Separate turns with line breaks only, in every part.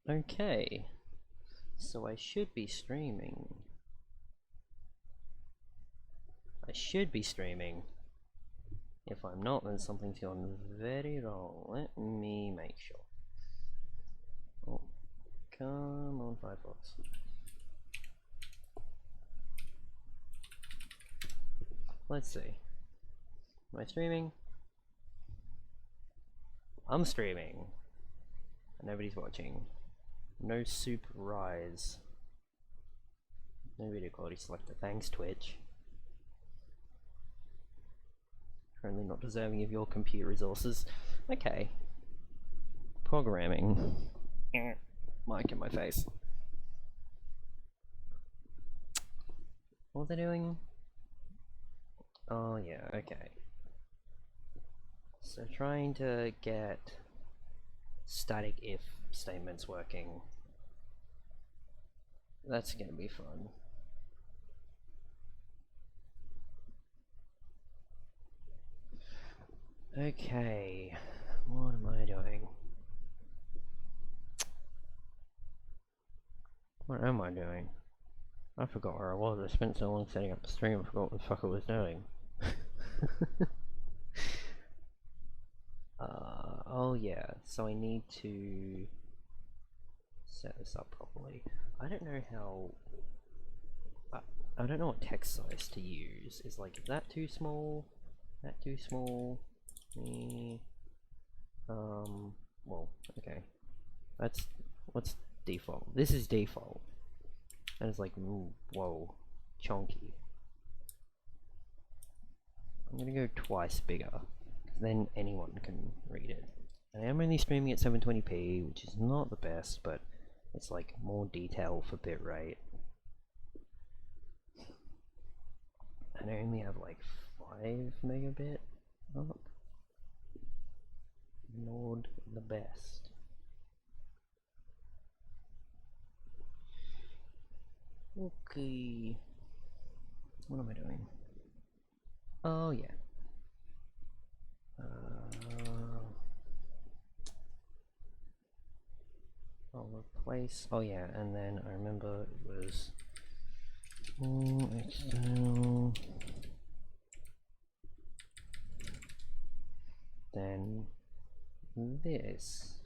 Okay, so I should be streaming. If I'm not, then something's gone very wrong. Let me make sure. Oh, come on, Firefox. Let's see. Am I streaming? I'm streaming. Nobody's watching. No soup rise. No video quality selector. Thanks, Twitch. Currently not deserving of your compute resources. Okay. Programming. Mic in my face. What are they doing? Oh yeah, okay. So trying to get static if statements working. That's gonna be fun. Okay, what am I doing? What am I doing? I forgot where I was. I spent so long setting up the stream, I forgot what the fuck I was doing. Oh yeah, so I need to set this up properly. I don't know how... I don't know what text size to use. Is that too small? That too small? Well, okay. What's default? This is default. And it's like, ooh, whoa, chunky. I'm gonna go twice bigger, then anyone can read it. I am only streaming at 720p, which is not the best, but it's like more detail for bitrate. And I only have like 5 megabit up. Lord the best. Okay. What am I doing? Oh yeah. I'll replace. Oh yeah, and then I remember it was external. Then this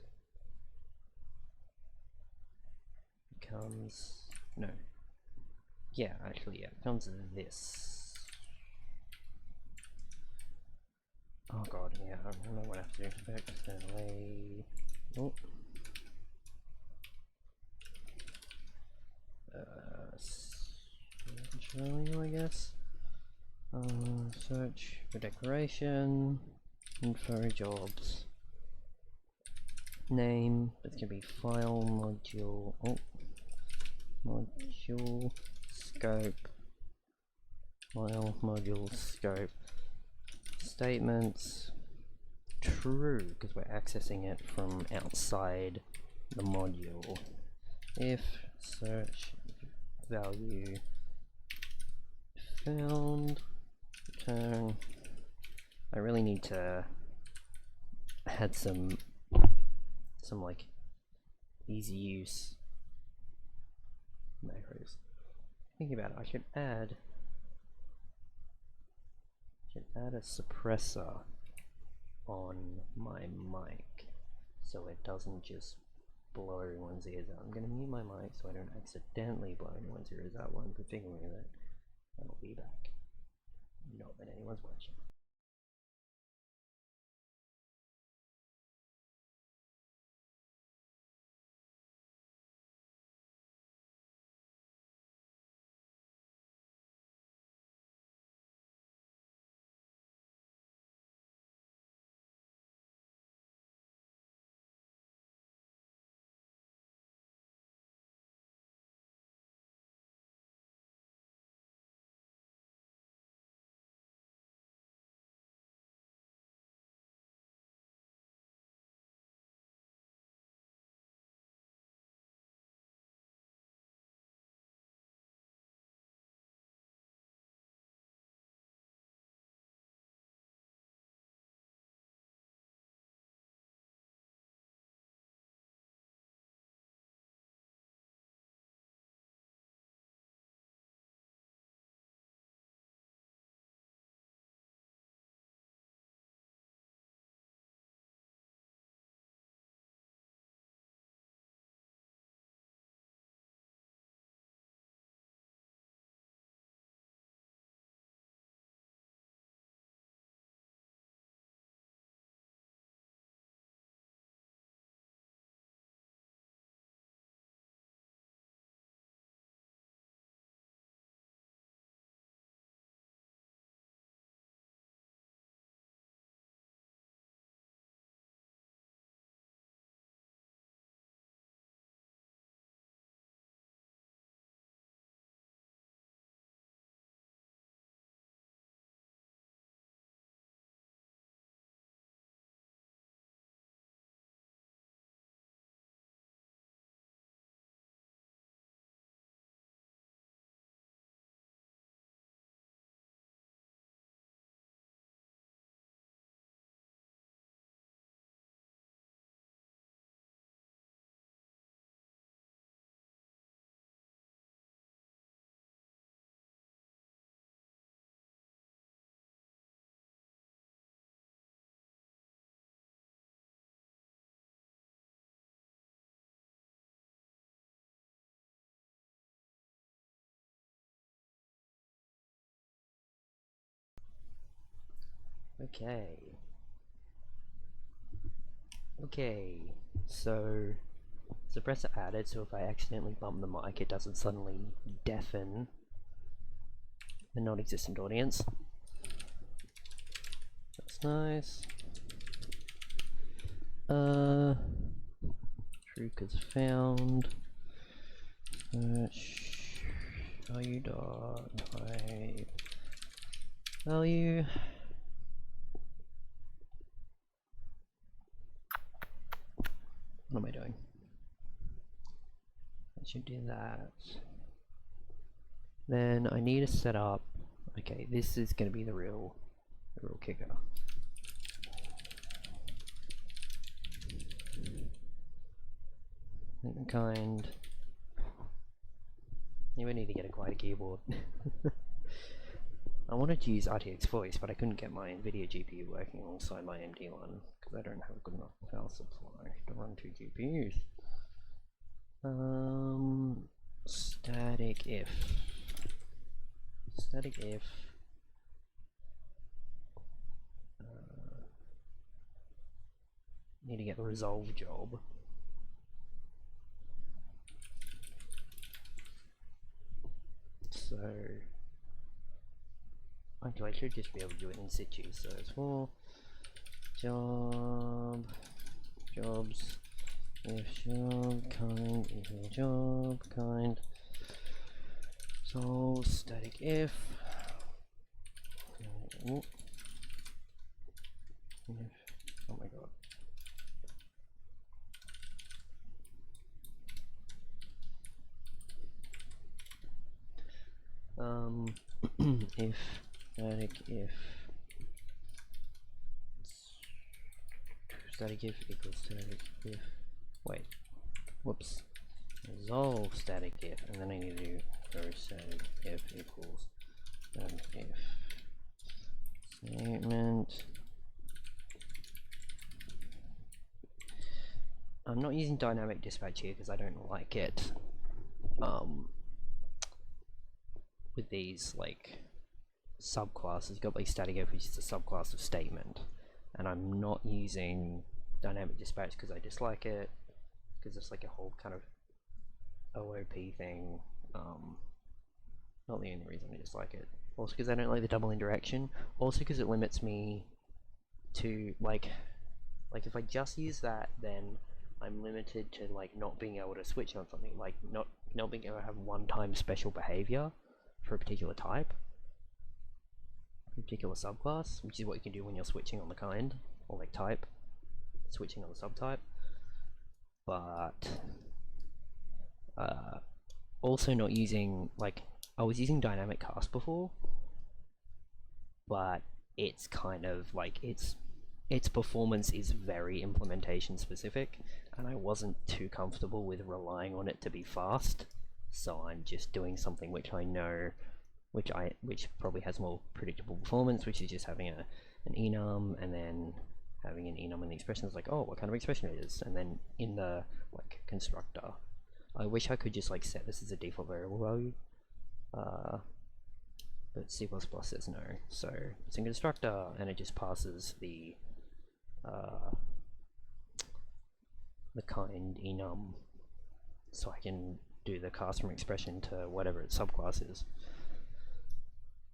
becomes no. Yeah, actually, yeah, becomes this. Oh god, yeah, I don't know what I have to do. Externally. Oh. Search value, I guess. Search for decoration. Info jobs. Name. It's gonna be file module. Oh. Module scope. File module scope. Statements. True, because we're accessing it from outside the module. If search value found, return. I really need to add some like easy use macros. Thinking about it, I should add a suppressor on my mic so it doesn't just blow everyone's ears out. I'm gonna mute my mic so I don't accidentally blow anyone's ears out while I'm configuring it. I'll be back. Not that anyone's watching. Okay, so suppressor added, so if I accidentally bump the mic, it doesn't suddenly deafen the non-existent audience. That's nice. Truc is found. Search value.type value. What am I doing? I should do that. Then I need to set up. Okay, this is going to be the real kicker. Kind. You would need to get a quieter keyboard. I wanted to use RTX voice, but I couldn't get my NVIDIA GPU working alongside my AMD one because I don't have a good enough power supply to run 2 GPUs. Static if. Need to get the resolve job. So actually, I should just be able to do it in situ. So it's for jobs if job kind equal job kind. So static if. Oh my god. If static if equals static if, wait, whoops, resolve static if, and then I need to do static if equals static if statement. I'm not using dynamic dispatch here because I don't like it. With these like subclasses, you've got like static if, which is a subclass of statement, and I'm not using dynamic dispatch because I dislike it, because it's like a whole kind of OOP thing. Not the only reason I dislike it. Also because I don't like the double indirection. Also because it limits me to like if I just use that, then I'm limited to like not being able to switch on something, like not being able to have one-time special behavior for a particular type, a particular subclass, which is what you can do when you're switching on the kind, or like type, switching on the subtype. But also not using, like, I was using dynamic cast before, but it's kind of like its performance is very implementation specific, and I wasn't too comfortable with relying on it to be fast, so I'm just doing something which I know, which probably has more predictable performance, which is just having an enum, and then having an enum in the expression is like, oh, what kind of expression it is, and then in the like constructor, I wish I could just like set this as a default variable value, but C++ says no, so it's in constructor, and it just passes the kind enum, so I can do the cast from expression to whatever its subclass is,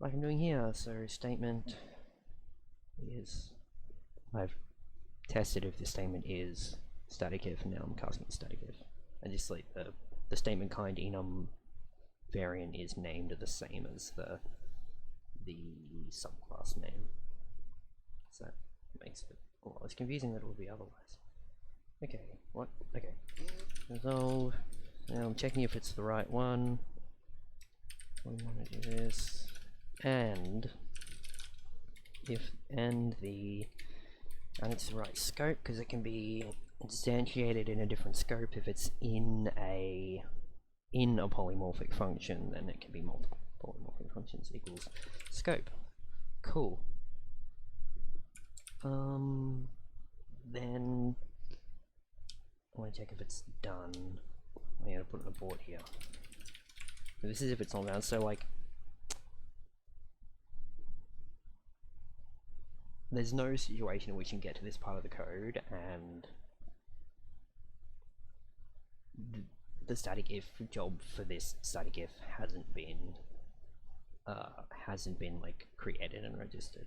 like I'm doing here. So statement is, I've tested if the statement is static if, and now I'm casting static if, and just like the statement kind enum variant is named the same as the subclass name, so that makes it a lot less confusing than it would be otherwise. Okay, what? Okay, resolve. Now I'm checking if it's the right one. We want to do this, and if it's the right scope, because it can be instantiated in a different scope if it's in a polymorphic function, then it can be multiple polymorphic functions equals scope. Cool. Then I want to check if it's done. I gotta put an abort here. This is if it's all done. So like there's no situation in which you can get to this part of the code and the static if job for this static if hasn't been like created and registered,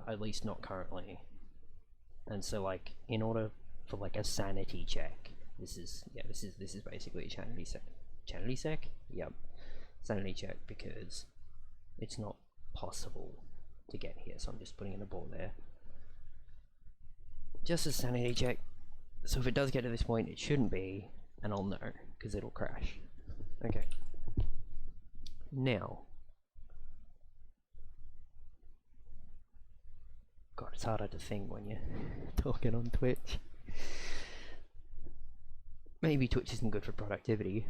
at least not currently. And so like in order for like a sanity check, this is basically a sanity check. Yep, sanity check, because it's not possible to get here, so I'm just putting in a ball there. Just a sanity check. So if it does get to this point, it shouldn't be, and I'll know, because it'll crash. Okay. Now. God, it's harder to think when you're talking on Twitch. Maybe Twitch isn't good for productivity,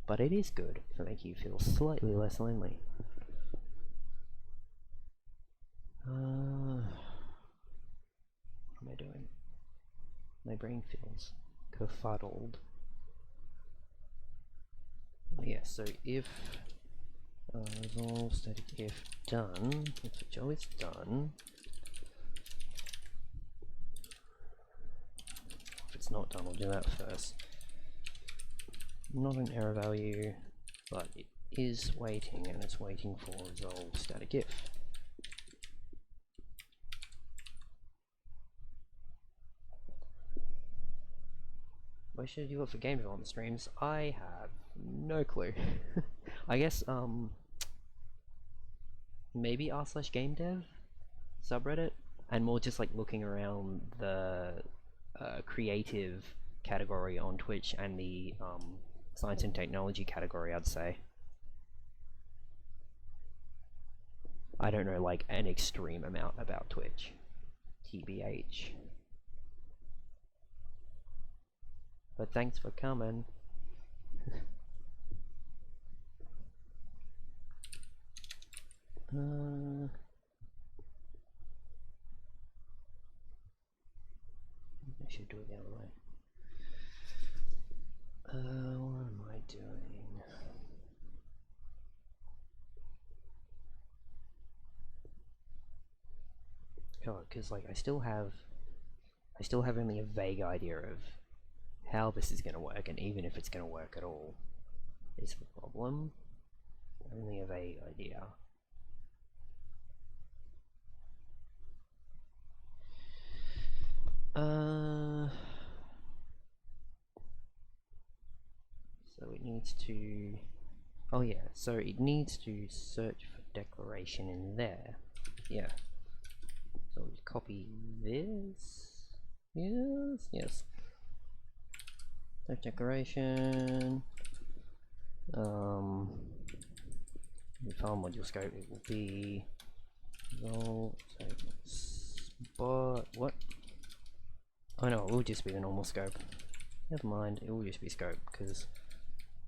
but it is good for making you feel slightly less lonely. What am I doing? My brain feels kerfuddled. Yeah, so if resolve static if done, if the job is done, if it's not done, I'll do that first. Not an error value, but it is waiting, and it's waiting for resolve static if. Why should I do it for game development streams? I have no clue. I guess maybe r/gamedev subreddit, and more just like looking around the creative category on Twitch and the science and technology category, I'd say. I don't know like an extreme amount about Twitch, TBH. But thanks for coming. I should do it the other way. What am I doing? God, because like I still have only a vague idea of how this is going to work, and even if it's going to work at all is the problem. Only a vague idea. So it needs to, oh yeah, so it needs to search for declaration in there. Yeah. So we copy this. Yes. Search declaration. The file module scope, it will be spot. What? Oh no, it will just be the normal scope. Never mind, it will just be scope because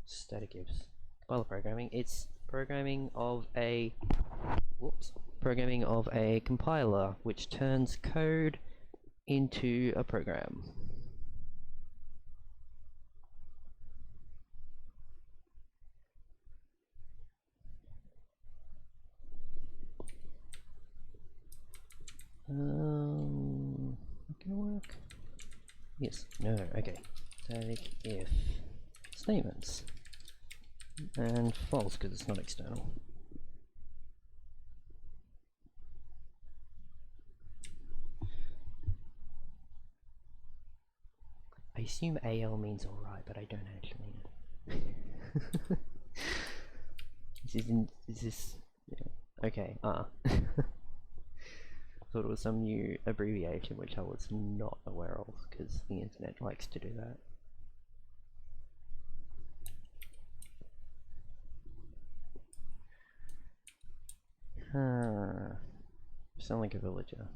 static ifs. Compiler programming. It's programming of a compiler which turns code into a program. Not gonna work. Yes. No. Okay. Static if statements and false because it's not external. I assume AL means alright, but I don't actually know. Is this yeah. Okay, thought it was some new abbreviation which I was not aware of because the internet likes to do that. Sound like a villager.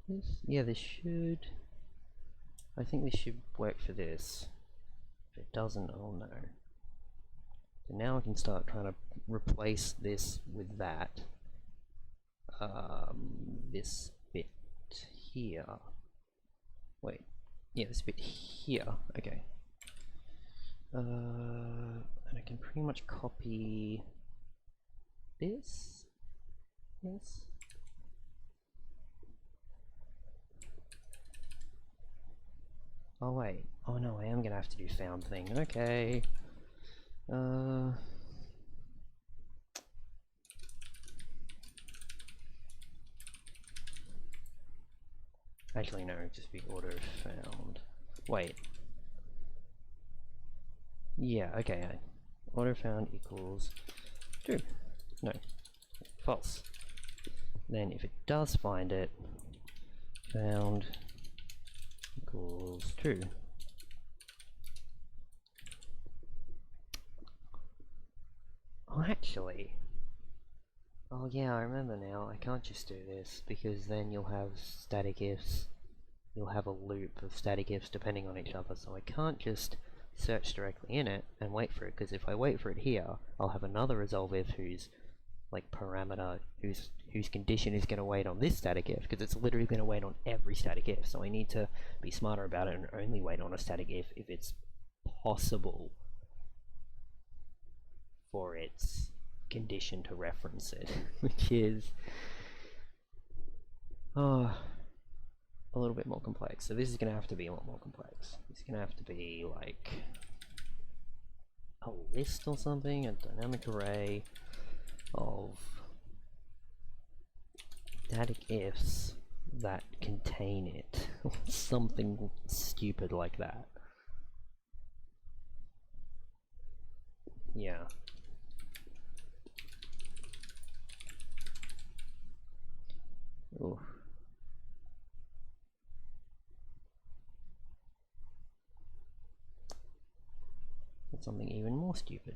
This should. I think this should work for this. If it doesn't, I'll know. So now I can start trying to replace this with that. This bit here. Wait. Yeah, this bit here. Okay. And I can pretty much copy this. Yes. Oh wait. Oh no, I am gonna have to do found thing. Okay. Actually no, just be auto found. Wait. Yeah, okay. Auto found equals true. No. False. Then if it does find it, found equals true. Oh, actually. Oh yeah, I remember now. I can't just do this because then you'll have static ifs. You'll have a loop of static ifs depending on each other, so I can't just search directly in it and wait for it, because if I wait for it here, I'll have another resolve if whose like parameter, whose condition is going to wait on this static if, because it's literally going to wait on every static if, so I need to be smarter about it and only wait on a static if it's possible for its condition to reference it, which is a little bit more complex. So this is going to have to be a lot more complex. It's going to have to be like a list or something, a dynamic array of static ifs that contain it, or something stupid like that. Yeah. Ooh. That's something even more stupid.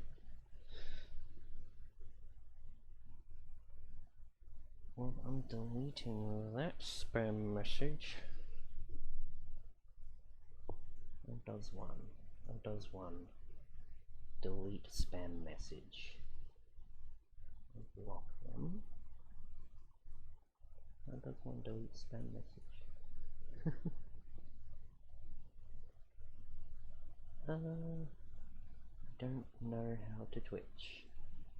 Well, I'm deleting that spam message. That does one. That does one. Delete spam message. Block them. That does one delete spam message. Don't know how to Twitch.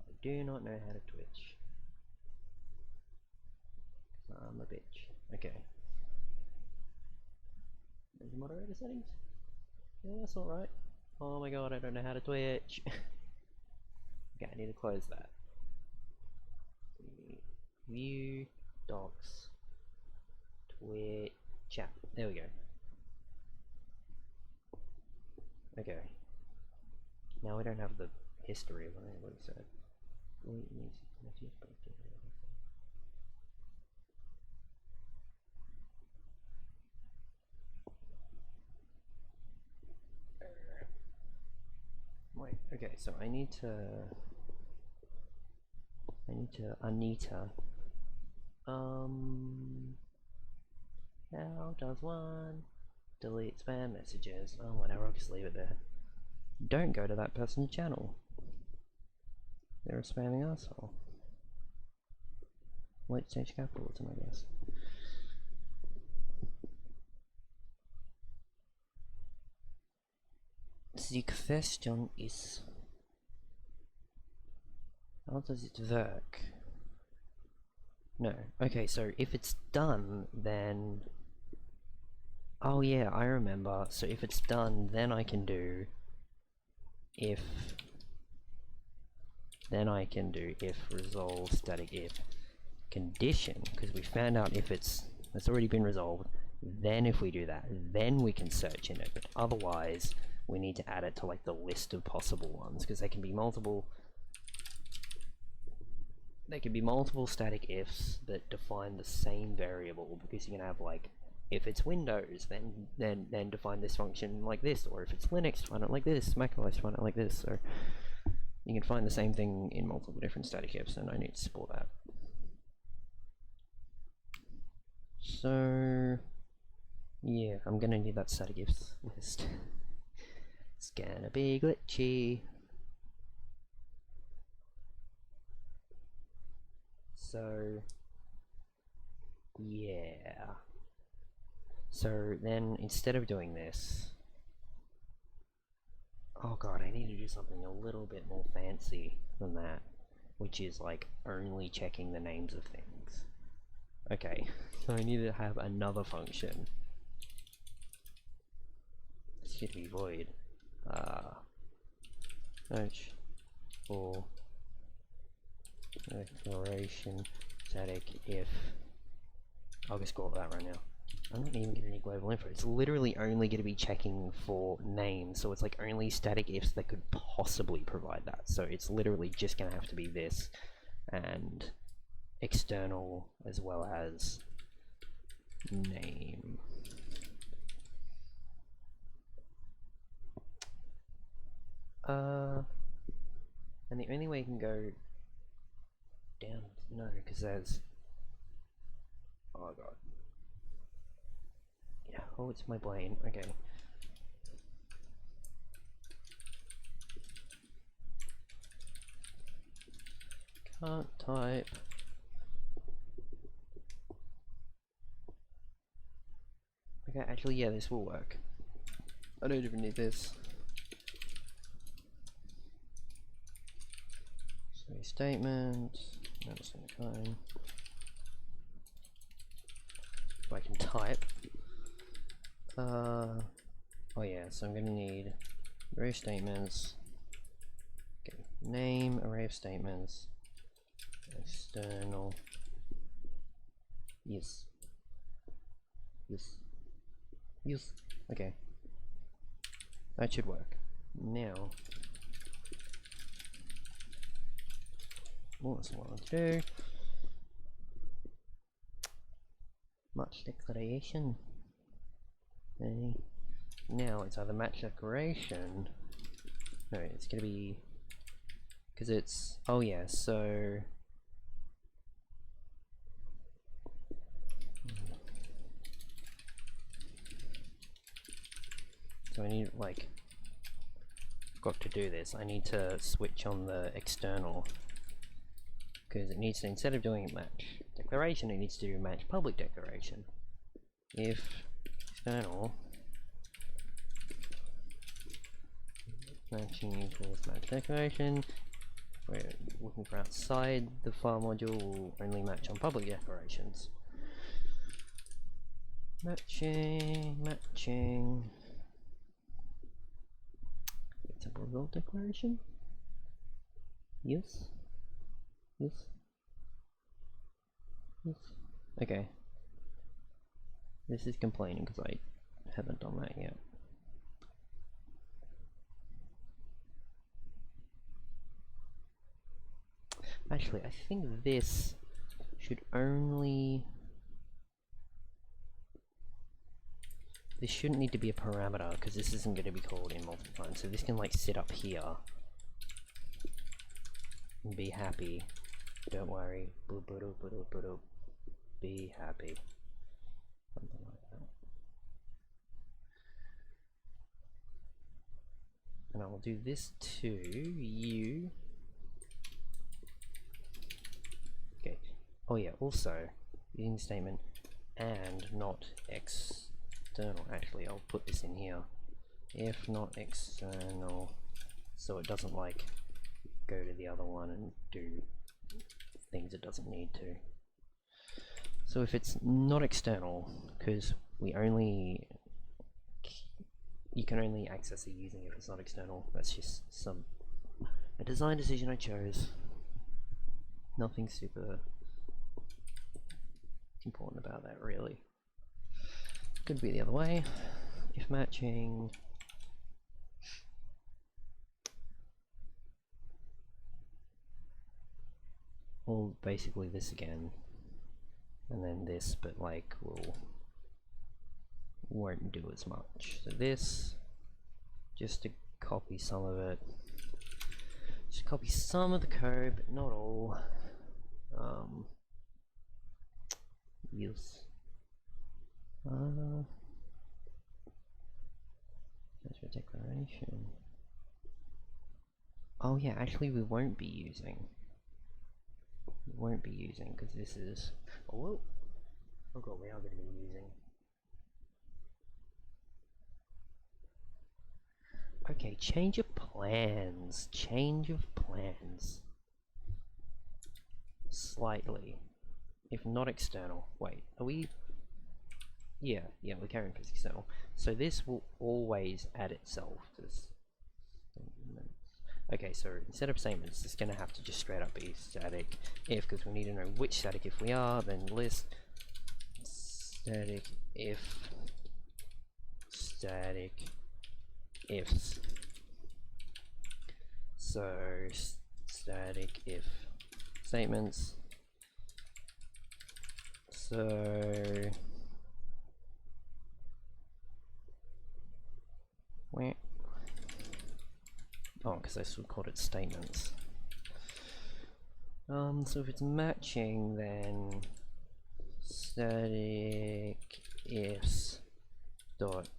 I do not know how to Twitch. I'm a bitch. Okay. There's the moderator settings? Yeah, that's alright. Oh my god, I don't know how to Twitch. Okay, I need to close that. View, docs, Twitch, chat. There we go. Okay. Now we don't have the history of what it said. Wait, okay, so I need to Anita. How does one delete spam messages? Oh, whatever, I'll just leave it there. Don't go to that person's channel. They're a spamming asshole. Late stage capitalism, I guess. The question is, how does it work? No. Okay, so if it's done, then... Oh yeah, I remember. So if it's done, then I can do if... Then I can do if resolve static if condition, because we found out if it's already been resolved. Then if we do that, then we can search in it, but otherwise we need to add it to like the list of possible ones, because there can be multiple static ifs that define the same variable, because you can have like, if it's Windows, then define this function like this, or if it's Linux, define it like this, macOS, define it like this. So you can find the same thing in multiple different static ifs, and I need to support that. So yeah, I'm gonna need that static ifs list. It's gonna be glitchy. So yeah. So then instead of doing this, Oh god, I need to do something a little bit more fancy than that, which is like only checking the names of things. Okay, so I need to have another function. It's going to be void. Search for declaration static if. I'll just go with that right now. I'm not even getting any global info. It's literally only going to be checking for names, so it's like only static ifs that could possibly provide that. So it's literally just going to have to be this and external as well as name. And the only way you can go down, no, because there's, oh god. Yeah, oh, it's my brain, okay. Can't type. Okay, actually, yeah, this will work. I don't even need this. So statement, that's kind. If I can type. Oh yeah, so I'm gonna need array of statements. Okay, name, array of statements, external. Yes. Yes. Yes. Okay. That should work. Now, what's what I want to do? Match declaration. Okay. Now it's either match declaration. No, it's gonna be because it's. Oh yeah, so. So I need like. Got to do this. I need to switch on the external because it needs to, instead of doing match declaration, it needs to do match public declaration. If external matching equals match declaration, we're looking for outside the file module, will only match on public declarations. Matching. It's a result declaration. Yes. Yes. Yes. Okay. This is complaining because I haven't done that yet. Actually, I think this should only. This shouldn't need to be a parameter because this isn't going to be called in multiple times. So this can like sit up here and be happy. Don't worry. Be happy. Something like that. And I will do this to you. Okay. Oh yeah, also using the statement and not external. Actually, I'll put this in here. If not external, so it doesn't like go to the other one and do things it doesn't need to. So if it's not external, because we only, you can only access it using it if it's not external. That's just a design decision I chose. Nothing super important about that really. Could be the other way. If matching well, basically this again, and then this, but like won't do as much. So this, just to copy some of it, just copy some of the code, but not all. Use. That's for declaration. Oh yeah, actually we won't be using. Because this is. Oh god, we are going to be using. Okay, change of plans. Change of plans. Slightly. If not external. Wait, are we... Yeah, we're carrying as external. So this will always add itself to this. Okay, so instead of statements, it's going to have to just straight up be static if, because we need to know which static if we are, then list static if static ifs. So static if statements. So where? Oh, because I still called it statements. So if it's matching, then static ifs dot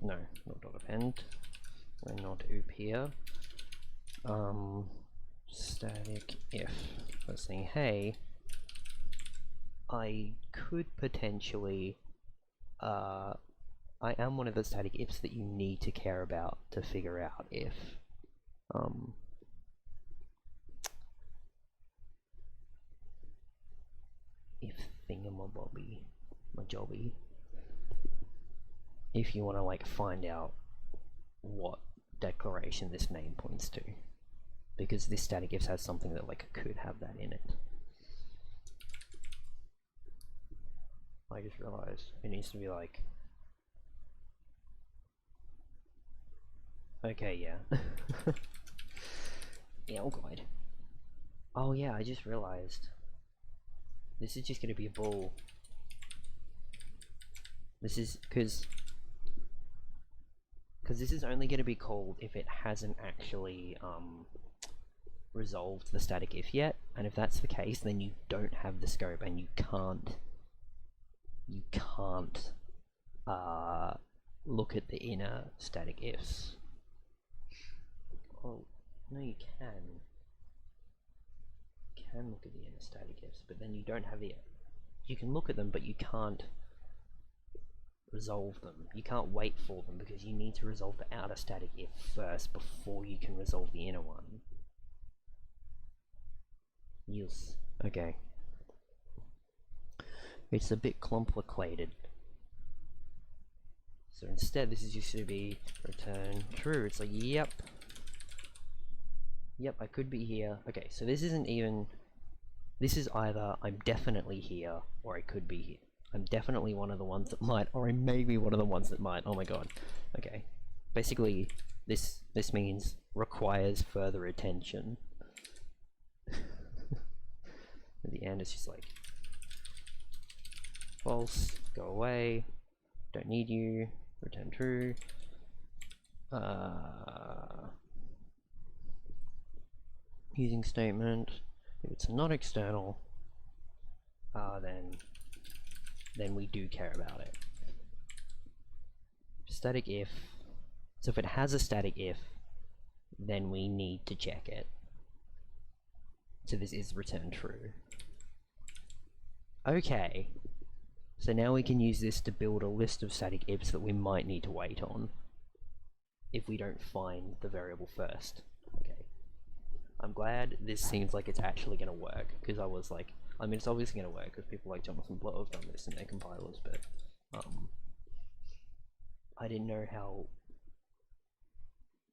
no, not dot append. We're not oop here. Static if let's say, hey, I could potentially I am one of the static ifs that you need to care about to figure out if if thingamabobby majobby, if you want to like find out what declaration this name points to, because this static if has something that like could have that in it. I just realized it needs to be like, okay, yeah. Yeah, oh god. Oh yeah, I just realized this is just gonna be a ball. This is because this is only gonna be called if it hasn't actually resolved the static if yet, and if that's the case, then you don't have the scope and you can't look at the inner static ifs. Oh no, you can look at the inner static ifs, but then you don't have the, you can look at them but you can't resolve them. You can't wait for them because you need to resolve the outer static if first before you can resolve the inner one. Yes. Okay. It's a bit complicated. So instead this is used to be return true. It's like, yep, I could be here. Okay, so this isn't even, this is either I'm definitely here or I could be here. I'm definitely one of the ones that might, or I may be one of the ones that might. Oh my god. Okay. Basically, this means requires further attention. At the end, it's just like false, go away, don't need you, return true. Using statement. If it's not external, then we do care about it. Static if. So if it has a static if, then we need to check it. So this is return true. Okay. So now we can use this to build a list of static ifs that we might need to wait on if we don't find the variable first. Okay. I'm glad this seems like it's actually going to work, because I was like, I mean, it's obviously going to work because people like Jonathan Blow have done this in their compilers, but I didn't know how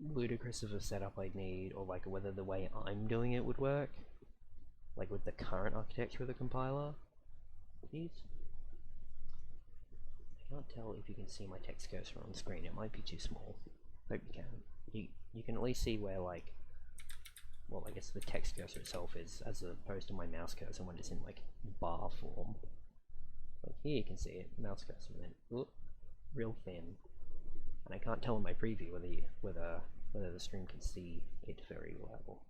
ludicrous of a setup I'd need, or like whether the way I'm doing it would work, like with the current architecture of the compiler. Please? I can't tell if you can see my text cursor on screen. It might be too small. Hope you can. You can at least see where, like, well, I guess the text cursor itself is, as opposed to my mouse cursor when it's in like bar form. Like here you can see it, mouse cursor, and then real thin. And I can't tell in my preview whether the stream can see it very well.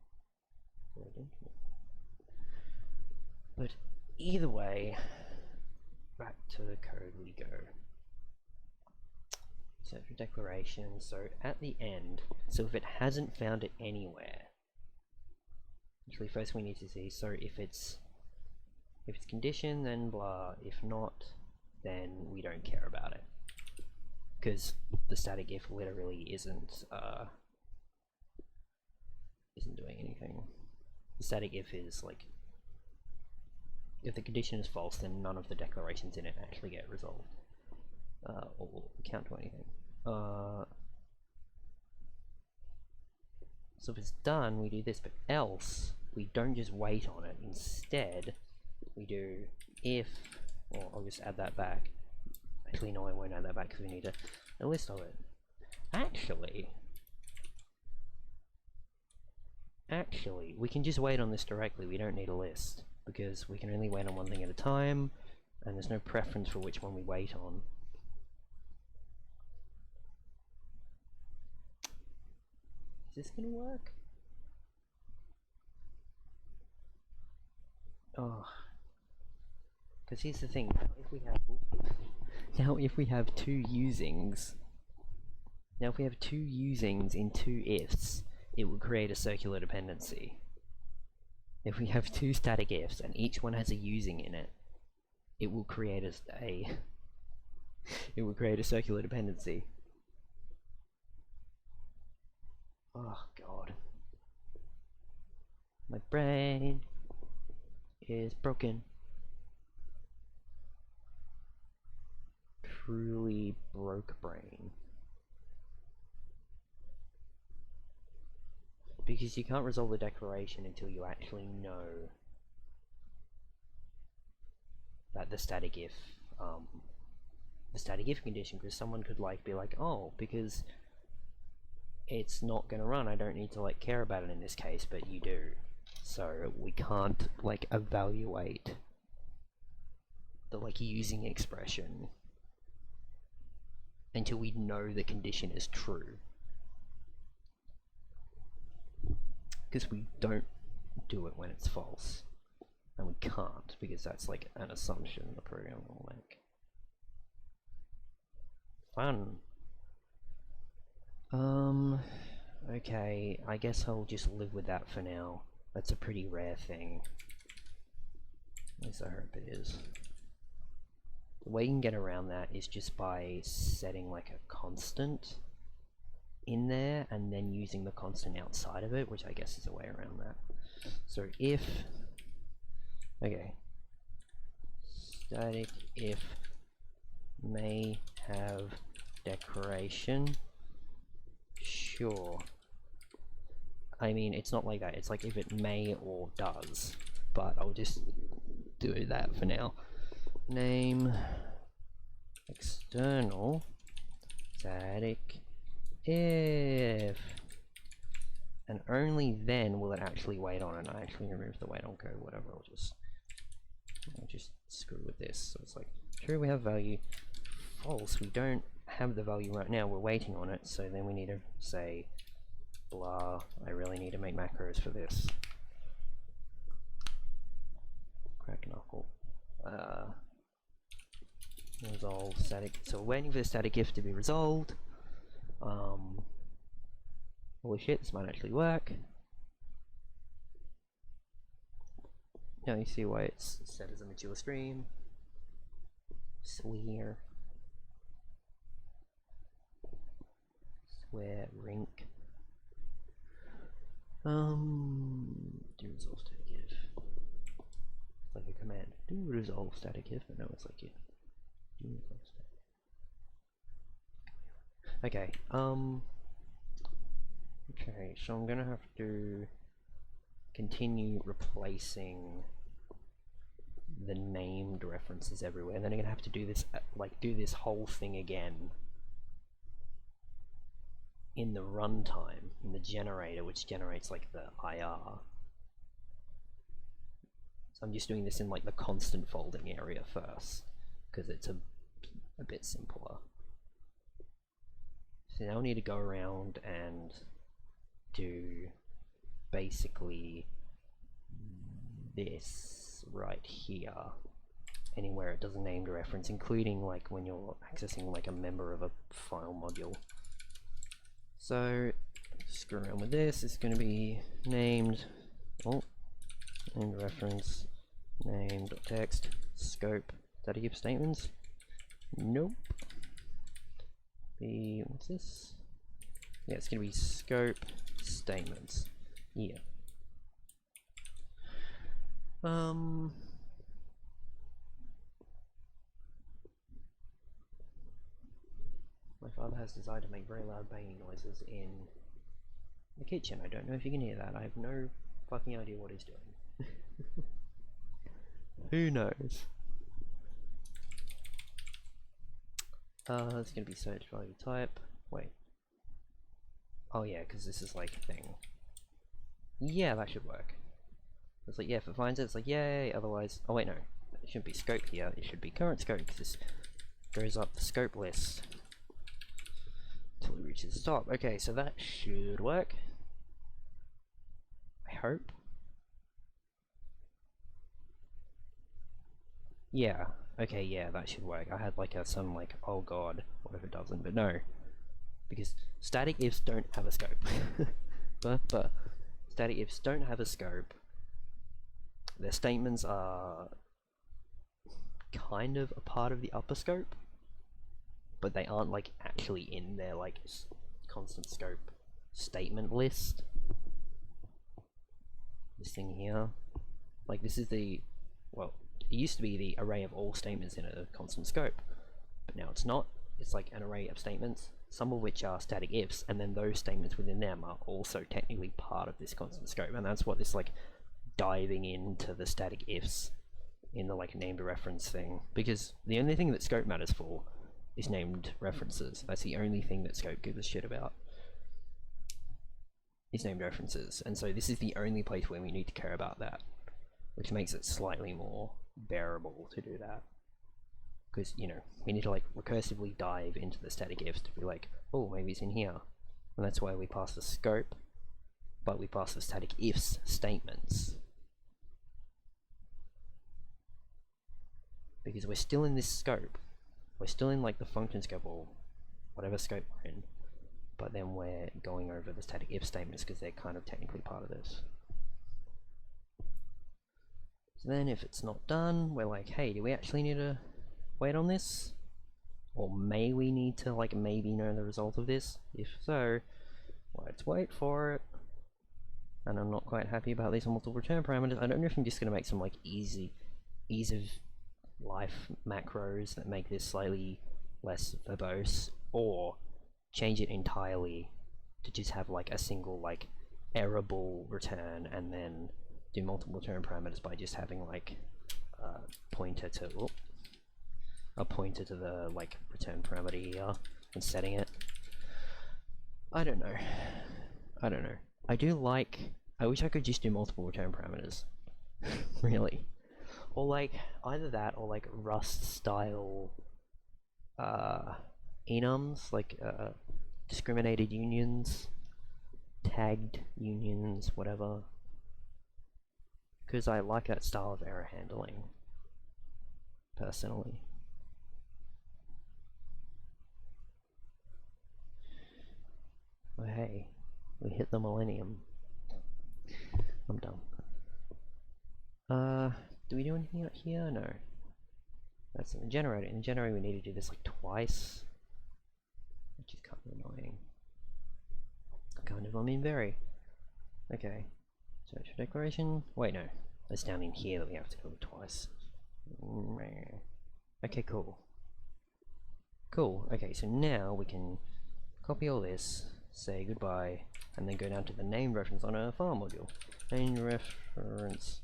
But either way, back to the code we go. So for declaration, so at the end, so if it hasn't found it anywhere, actually first we need to see, so if it's conditioned, then blah, if not, then we don't care about it. because the static if literally isn't doing anything. The static if is like, if the condition is false, then none of the declarations in it actually get resolved or count to anything. So if it's done, we do this, but else we don't just wait on it. Instead, we do if, or I'll just add that back. Actually, no, I won't add that back because we need a list of it. Actually, we can just wait on this directly. We don't need a list because we can only wait on one thing at a time, and there's no preference for which one we wait on. Is this gonna work? Oh, because here's the thing. Now if we have two usings in two ifs, it will create a circular dependency. If we have two static ifs and each one has a using in it, it will create a circular dependency. Oh god. My brain is broken. Truly broke brain. Because you can't resolve the declaration until you actually know that the static if condition, because someone could like be like, oh, because it's not gonna run, I don't need to like care about it in this case, but you do. So we can't like evaluate the like using expression until we know the condition is true. Because we don't do it when it's false. And we can't, because that's like an assumption the program will make. Fun. Okay, I guess I'll just live with that for now. That's a pretty rare thing. At least I hope it is. The way you can get around that is just by setting like a constant in there and then using the constant outside of it, which I guess is a way around that. So if, okay, static if may have declaration, sure. I mean, it's not like that, it's like if it may or does, but I'll just do that for now. Name external static if, and only then will it actually wait on it. I actually remove the wait on code, whatever. I'll just screw with this. So it's like, true, we have value. False, we don't have the value right now. We're waiting on it. So then we need to say, blah. I really need to make macros for this. Crack knuckle. Resolve static. So we're waiting for the static if to be resolved. Holy shit, this might actually work. Now you see why it's set as a mature stream. Swear. Swear rink. Do resolve static if. It's like a command. Do resolve static if, but no, it's like it. Do resolve static. Okay, okay, so I'm gonna have to continue replacing the named references everywhere, and then I'm gonna have to do this, like, do this whole thing again in the runtime, in the generator, which generates like the IR. So I'm just doing this in like the constant folding area first, because it's a bit simpler. So now I need to go around and do basically this right here, anywhere it does a named reference, including like when you're accessing like a member of a file module. So screw around with this. It's going to be named, named reference, named.text, scope, static if statements. Nope. be, what's this? Yeah, it's gonna be scope statements. Yeah. My father has decided to make very loud banging noises in the kitchen. I don't know if you can hear that. I have no fucking idea what he's doing. Who knows? It's gonna be search value type. Wait. Oh yeah, because this is like a thing. Yeah, that should work. It's like, yeah, if it finds it, it's like, yay, otherwise... Oh wait, no. It shouldn't be scope here, it should be current scope, because this goes up the scope list until it reaches the top. Okay, so that should work. I hope. Yeah, okay, yeah, that should work. I had like some like, oh god, what if it doesn't? But no, because static ifs don't have a scope. but static ifs don't have a scope. Their statements are kind of a part of the upper scope, but they aren't like actually in their like constant scope statement list. This thing here, like this is the, well, it used to be the array of all statements in a constant scope, but now it's not. It's like an array of statements, some of which are static ifs, and then those statements within them are also technically part of this constant scope, and that's what this like diving into the static ifs in the like named reference thing, because the only thing that scope matters for is named references. That's the only thing that scope gives a shit about, is named references, and so this is the only place where we need to care about that, which makes it slightly more bearable to do that, because, you know, we need to like recursively dive into the static ifs to be like, oh, maybe it's in here, and that's why we pass the scope, but we pass the static ifs statements, because we're still in this scope, we're still in like the function scope or whatever scope we're in, but then we're going over the static if statements because they're kind of technically part of this. So then if it's not done, we're like, hey, do we actually need to wait on this? Or may we need to like maybe know the result of this? If so, let's wait for it. And I'm not quite happy about these multiple return parameters. I don't know if I'm just going to make some like ease of life macros that make this slightly less verbose, or change it entirely to just have like a single like errorable return, and then do multiple return parameters by just having like a pointer to the like return parameter here and setting it. I don't know. I wish I could just do multiple return parameters. Really. Or like either that or like Rust style enums, like discriminated unions, tagged unions, whatever, because I like that style of error handling personally. Oh hey, we hit the millennium. I'm done. Do we do anything out here? No. That's in the generator. In the generator we need to do this like twice, which is kind of annoying. I mean very. Okay. Search for declaration. Wait, no. It's down in here that we have to do it twice. Okay, cool. Cool. Okay, so now we can copy all this, say goodbye, and then go down to the name reference on our file module. Name reference.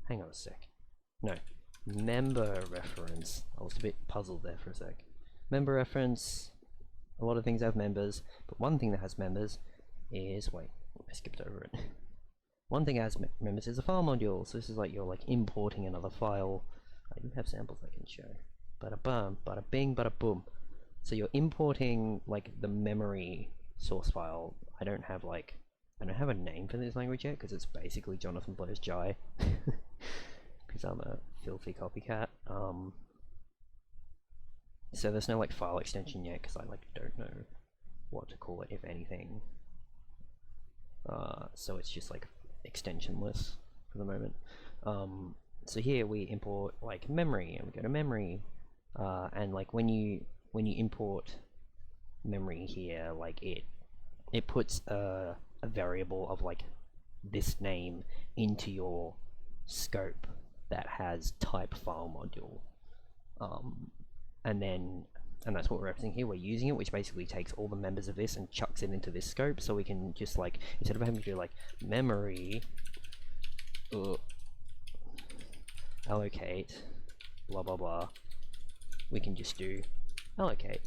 Hang on a sec. No. Member reference. I was a bit puzzled there for a sec. Member reference. A lot of things have members, but one thing that has members is, wait, I skipped over it. One thing that has members is a file module. So this is like you're like importing another file. I do have samples I can show. Bada bum, bada bing, bada boom. So you're importing like the memory source file. I don't have a name for this language yet because it's basically Jonathan Blair's Jai. Because I'm a filthy copycat. So there's no like file extension yet because I like don't know what to call it, if anything. So it's just like extensionless for the moment. So here we import like memory, and we go to memory, and like when you import memory here, like it puts a variable of like this name into your scope that has type file module, and that's what we're referencing here. We're using it, which basically takes all the members of this and chucks it into this scope, so we can just like, instead of having to do like memory allocate blah blah blah, we can just do allocate.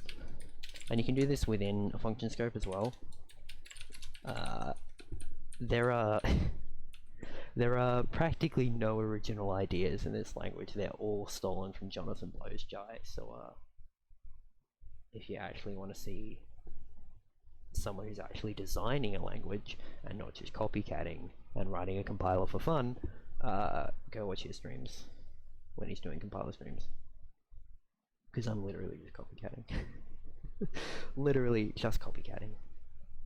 And you can do this within a function scope as well. There are there are practically no original ideas in this language. They're all stolen from Jonathan Blow's Jai. So if you actually want to see someone who's actually designing a language and not just copycatting and writing a compiler for fun, go watch his streams when he's doing compiler streams. Because I'm literally just copycatting. Literally just copycatting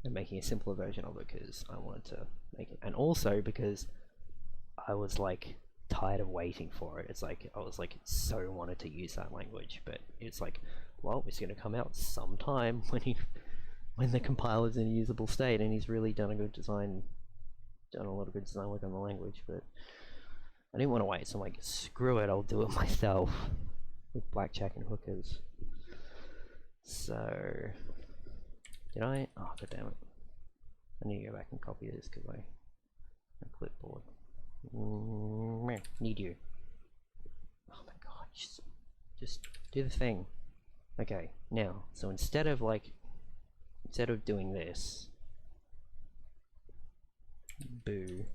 and making a simpler version of it because I wanted to make it, and also because I was like tired of waiting for it. It's like I was like so wanted to use that language, but it's like, well, it's going to come out sometime when the compiler's in a usable state, and he's really done a lot of good design work on the language. But I didn't want to wait, so I'm like, screw it, I'll do it myself with blackjack and hookers. So did I? Oh, god damn it! I need to go back and copy this because my clipboard. Need you. Oh my god! Just do the thing. Okay, now, so instead of doing this, boo,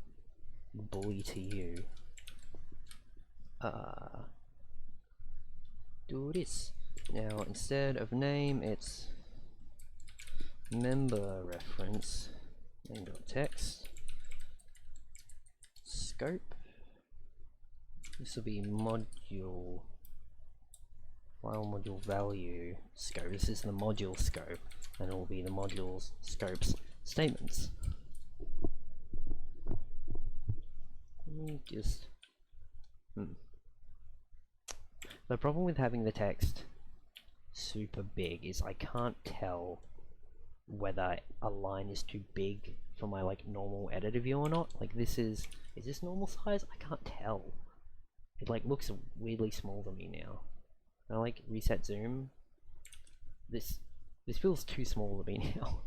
bully to you. Do this. Now, instead of name, it's member reference name.text scope. This will be module file module value scope. This is the module scope, and it will be the module's scopes statements. Let me just the problem with having the text super big is I can't tell whether a line is too big for my like normal editor view or not. Like is this normal size? I can't tell. It like looks weirdly small to me now. And I like reset zoom. This feels too small to me now.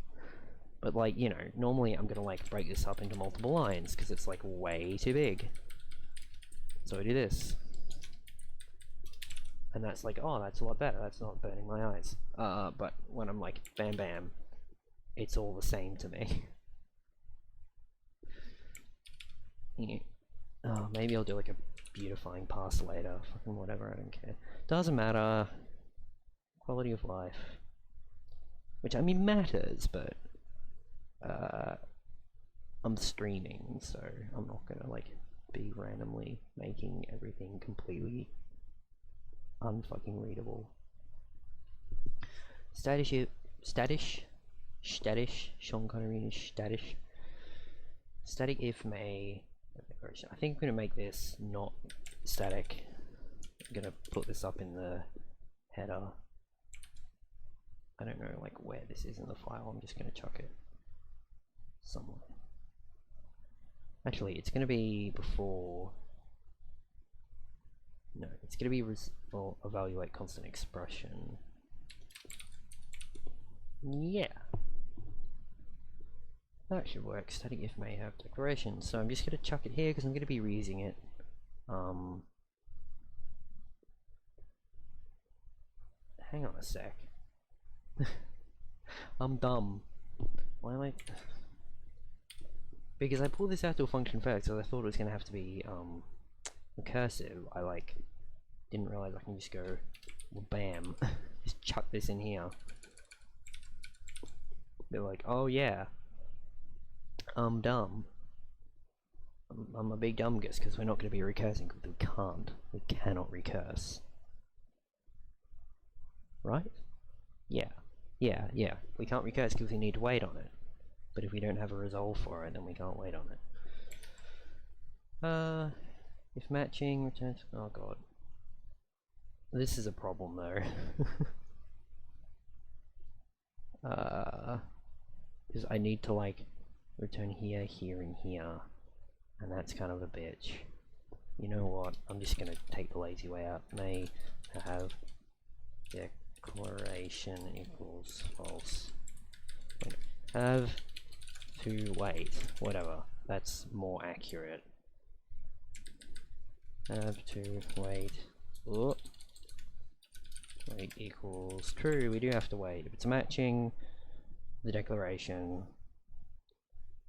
But like, you know, normally I'm gonna like break this up into multiple lines because it's like way too big. So I do this. And that's like, oh, that's a lot better. That's not burning my eyes. But when I'm like, bam bam, it's all the same to me. Yeah. Oh, maybe I'll do like a beautifying pass later. Fucking whatever, I don't care. Doesn't matter. Quality of life. Which, I mean, matters, but I'm streaming, so I'm not gonna like be randomly making everything completely unfucking readable. Statish, Sean Connery is statish. Static if may declaration. I think I'm gonna make this not static. I'm gonna put this up in the header. I don't know like where this is in the file. I'm just gonna chuck it somewhere. Actually, it's gonna be before. No, it's gonna be or evaluate constant expression. Yeah. That should work. Static if may have declaration. So I'm just gonna chuck it here because I'm gonna be reusing it. Hang on a sec. I'm dumb. Why am I? Because I pulled this out to a function first, so I thought it was gonna have to be recursive. I like didn't realize I can just go, well, bam, just chuck this in here. They're like, oh yeah. I'm dumb. I'm a big dumb guess because we're not going to be recursing because we can't. We cannot recurse. Right? Yeah. Yeah, yeah. We can't recurse because we need to wait on it. But if we don't have a resolve for it, then we can't wait on it. If matching returns... Oh god. This is a problem though. because I need to like return here, here, and here, and that's kind of a bitch. You know what? I'm just gonna take the lazy way out. May have declaration equals false. Have to wait. Whatever. That's more accurate. Have to wait. Oh. Wait equals true. We do have to wait. If it's matching the declaration,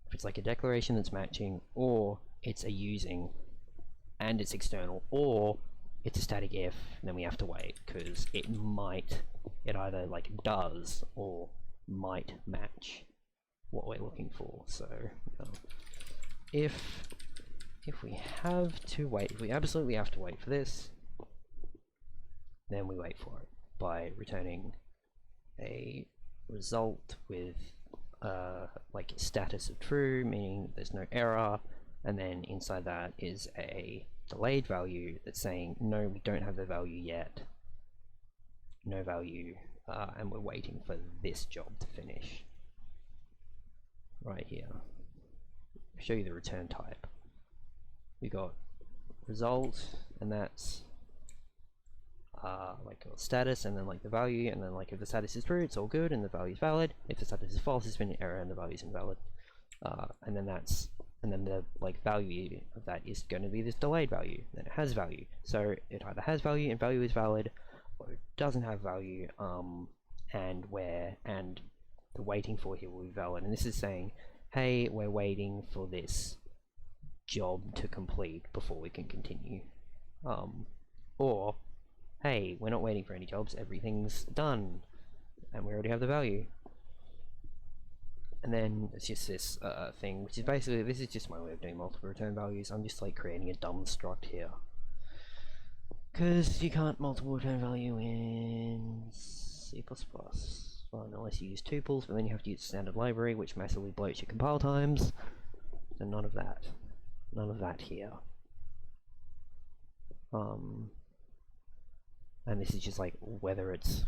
if it's like a declaration that's matching, or it's a using and it's external, or it's a static if, then we have to wait, because it either like does or might match what we're looking for. So if we have to wait, if we absolutely have to wait for this, then we wait for it by returning a result with like status of true, meaning there's no error, and then inside that is a delayed value that's saying no, we don't have the value yet, no value, and we're waiting for this job to finish right here. I'll show you the return type. We got result, and that's like a status, and then like the value, and then like if the status is true, it's all good and the value is valid. If the status is false, it's been an error and the value is invalid. And then the like value of that is going to be this delayed value. Then it has value, so it either has value and value is valid, or it doesn't have value, and the waiting for here will be valid. And this is saying, hey, we're waiting for this job to complete before we can continue, or hey, we're not waiting for any jobs, everything's done, and we already have the value. And then it's just this thing, which is basically, this is just my way of doing multiple return values. I'm just like creating a dumb struct here, because you can't multiple return value in C++. Well, unless you use tuples, but then you have to use standard library, which massively bloats your compile times. So none of that here. And this is just like whether it's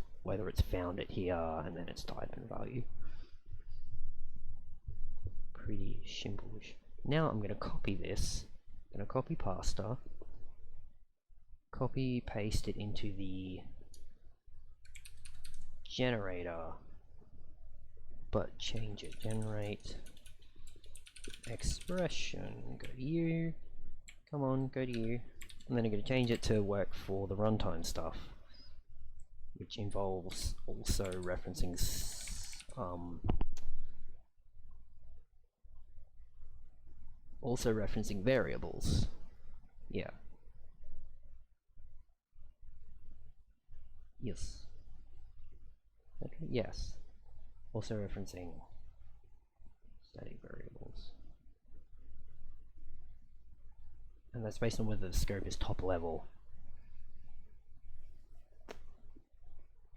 found it here, and then its type and value. Pretty simple-ish. Now I'm going to copy this. I'm going to copy pasta, copy paste it into the generator, but change it. Generate expression. Go to you. Come on, go to you. And then I'm going to change it to work for the runtime stuff, which involves also referencing variables. Yeah. Yes. Okay, yes. Also referencing static variables. And that's based on whether the scope is top level.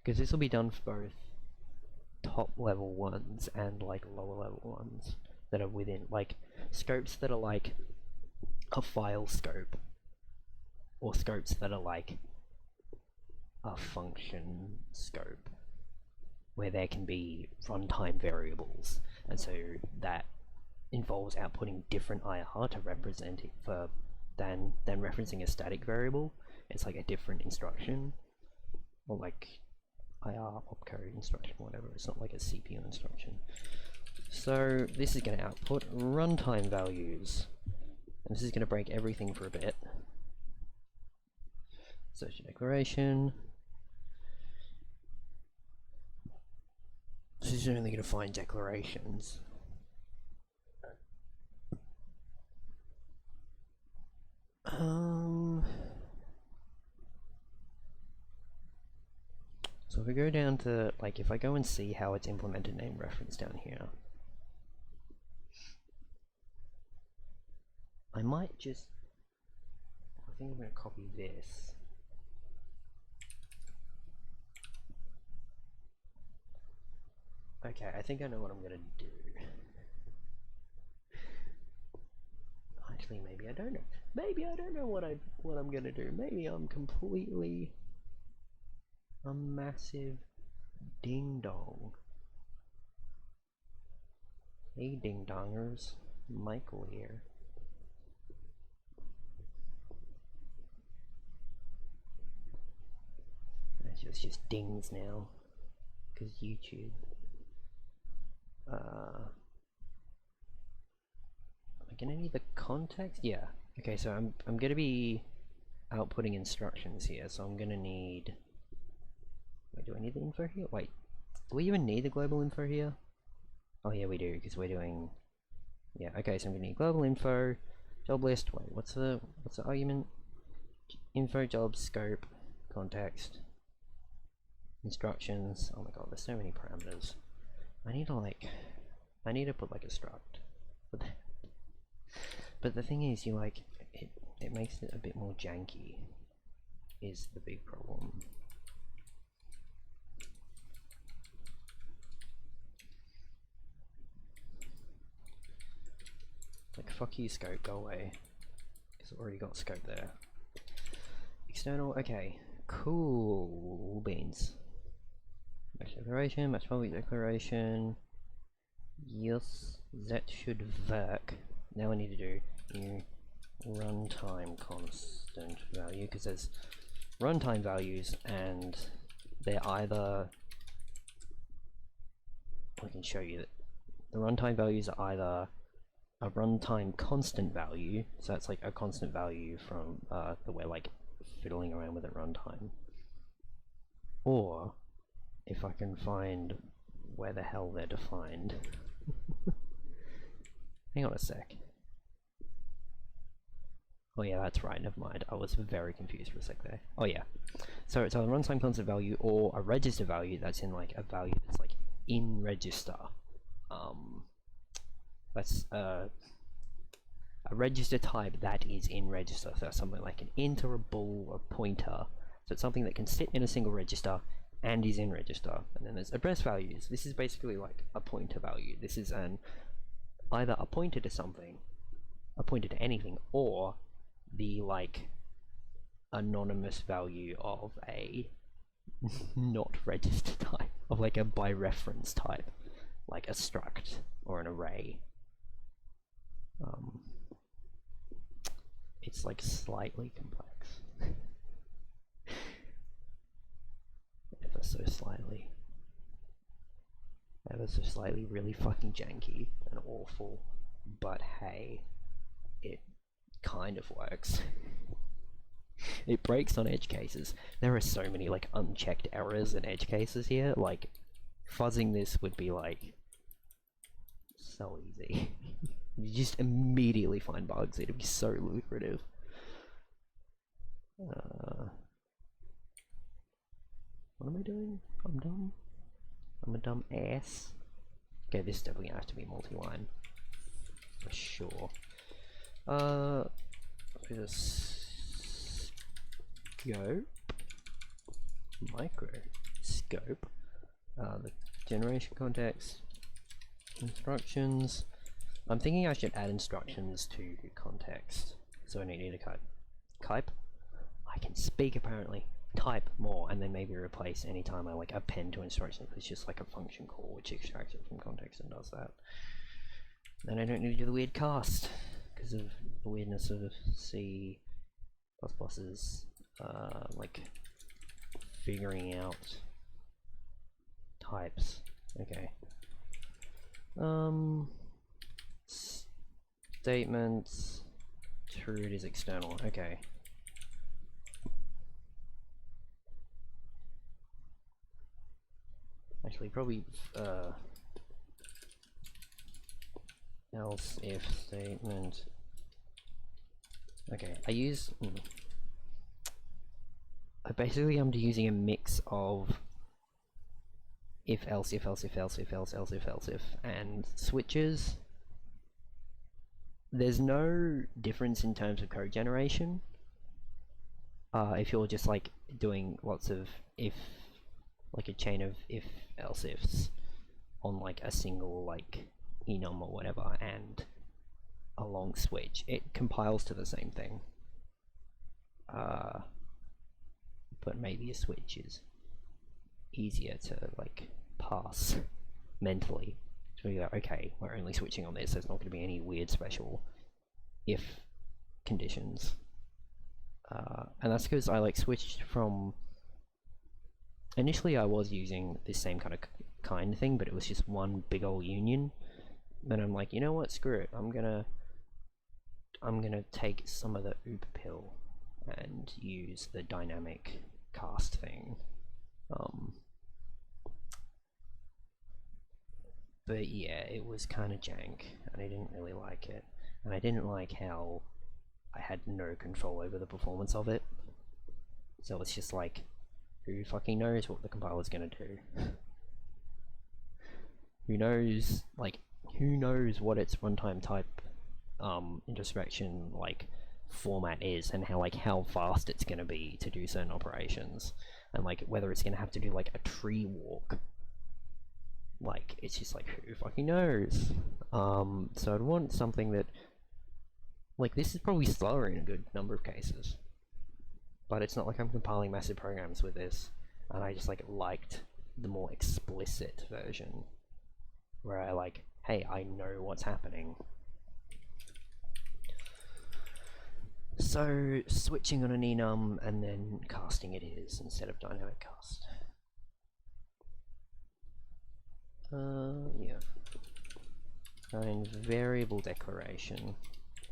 Because this will be done for both top level ones and like lower level ones that are within, like scopes that are like a file scope, or scopes that are like a function scope, where there can be runtime variables, and so that involves outputting different IR to represent it for than referencing a static variable. It's like a different instruction, or like IR opcode instruction, whatever. It's not like a CPU instruction. So this is going to output runtime values, and this is going to break everything for a bit. Search declaration. This is only going to find declarations. So if we go down to, like, if I go and see how it's implemented name reference down here, I might just, I think I'm going to copy this. Okay, I think I know what I'm going to do. Actually, maybe I don't know. Maybe I don't know what I'm going to do. Maybe I'm completely a massive ding dong. Hey ding dongers, Michael here. It's just dings now, because YouTube. Am I gonna need the context? Yeah. Okay, so I'm gonna be outputting instructions here, so I'm gonna need. Wait, do I need the info here? Wait, do we even need the global info here? Oh yeah, we do, because we're doing. Yeah. Okay, so I'm gonna need global info, job list. Wait, what's the argument? Info, job, scope, context, instructions. Oh my god, there's so many parameters. I need to put like a struct. But the thing is, it makes it a bit more janky, is the big problem. Like, fuck you, scope, go away. Because I've already got scope there. External, okay. Cool beans. Match declaration, match public declaration. Yes, that should work. Now I need to do new runtime constant value, because there's runtime values and they're either, I can show you that the runtime values are either a runtime constant value, so that's like a constant value from that we're like fiddling around with at runtime, or if I can find where the hell they're defined. Hang on a sec. Oh yeah, that's right, never mind. I was very confused for a sec there. Oh yeah. So it's a runtime constant value or a register value that's in like a value that's like in register. That's a register type that is in register. So something like an int or a bool or pointer. So it's something that can sit in a single register and is in register. And then there's address values. This is basically like a pointer value. This is either a pointer to something, a pointer to anything, or the like anonymous value of a not register type, of like a by reference type, like a struct or an array. It's like slightly complex. Ever so slightly. Ever so slightly really fucking janky and awful, but hey, it kind of works. It breaks on edge cases. There are so many like unchecked errors in edge cases here, like fuzzing this would be like so easy. You just immediately find bugs, it'd be so lucrative. What am I doing? I'm dumb. I'm a dumb ass. Okay, this is definitely gonna have to be multi-line. For sure. Scope. Microscope. The generation context. Instructions. I'm thinking I should add instructions to context. So I need to type. I can speak apparently. Type more and then maybe replace anytime I like append to instructions. It's just like a function call which extracts it from context and does that. Then I don't need to do the weird cast because of the weirdness of C++'s like figuring out types. Okay. Statements. True, it is external. Okay. Actually, probably else if statement. Okay, I basically am using a mix of if else and switches. There's no difference in terms of code generation. If you're just like doing lots of if, like a chain of if else ifs on like a single like enum or whatever and a long switch, it compiles to the same thing. But maybe a switch is easier to like pass mentally. So you're like, okay, we're only switching on this, there's not going to be any weird special if conditions. And that's because I like switched from, initially I was using this same kind of thing, but it was just one big old union. Then I'm like, you know what, screw it, I'm gonna take some of the OOP pill and use the dynamic cast thing. But yeah, it was kind of jank, and I didn't really like it. And I didn't like how I had no control over the performance of it. So it's just like, who fucking knows what the compiler's gonna do? Who knows, like, who knows what its runtime type introspection like format is, and how fast it's gonna be to do certain operations, and like whether it's gonna have to do like a tree walk. Like, it's just like, who fucking knows? So I'd want something that, like, this is probably slower in a good number of cases, but it's not like I'm compiling massive programs with this, and I just like liked the more explicit version, where I like, hey, I know what's happening. So switching on an enum and then casting it is instead of dynamic cast. Yeah. And variable declaration.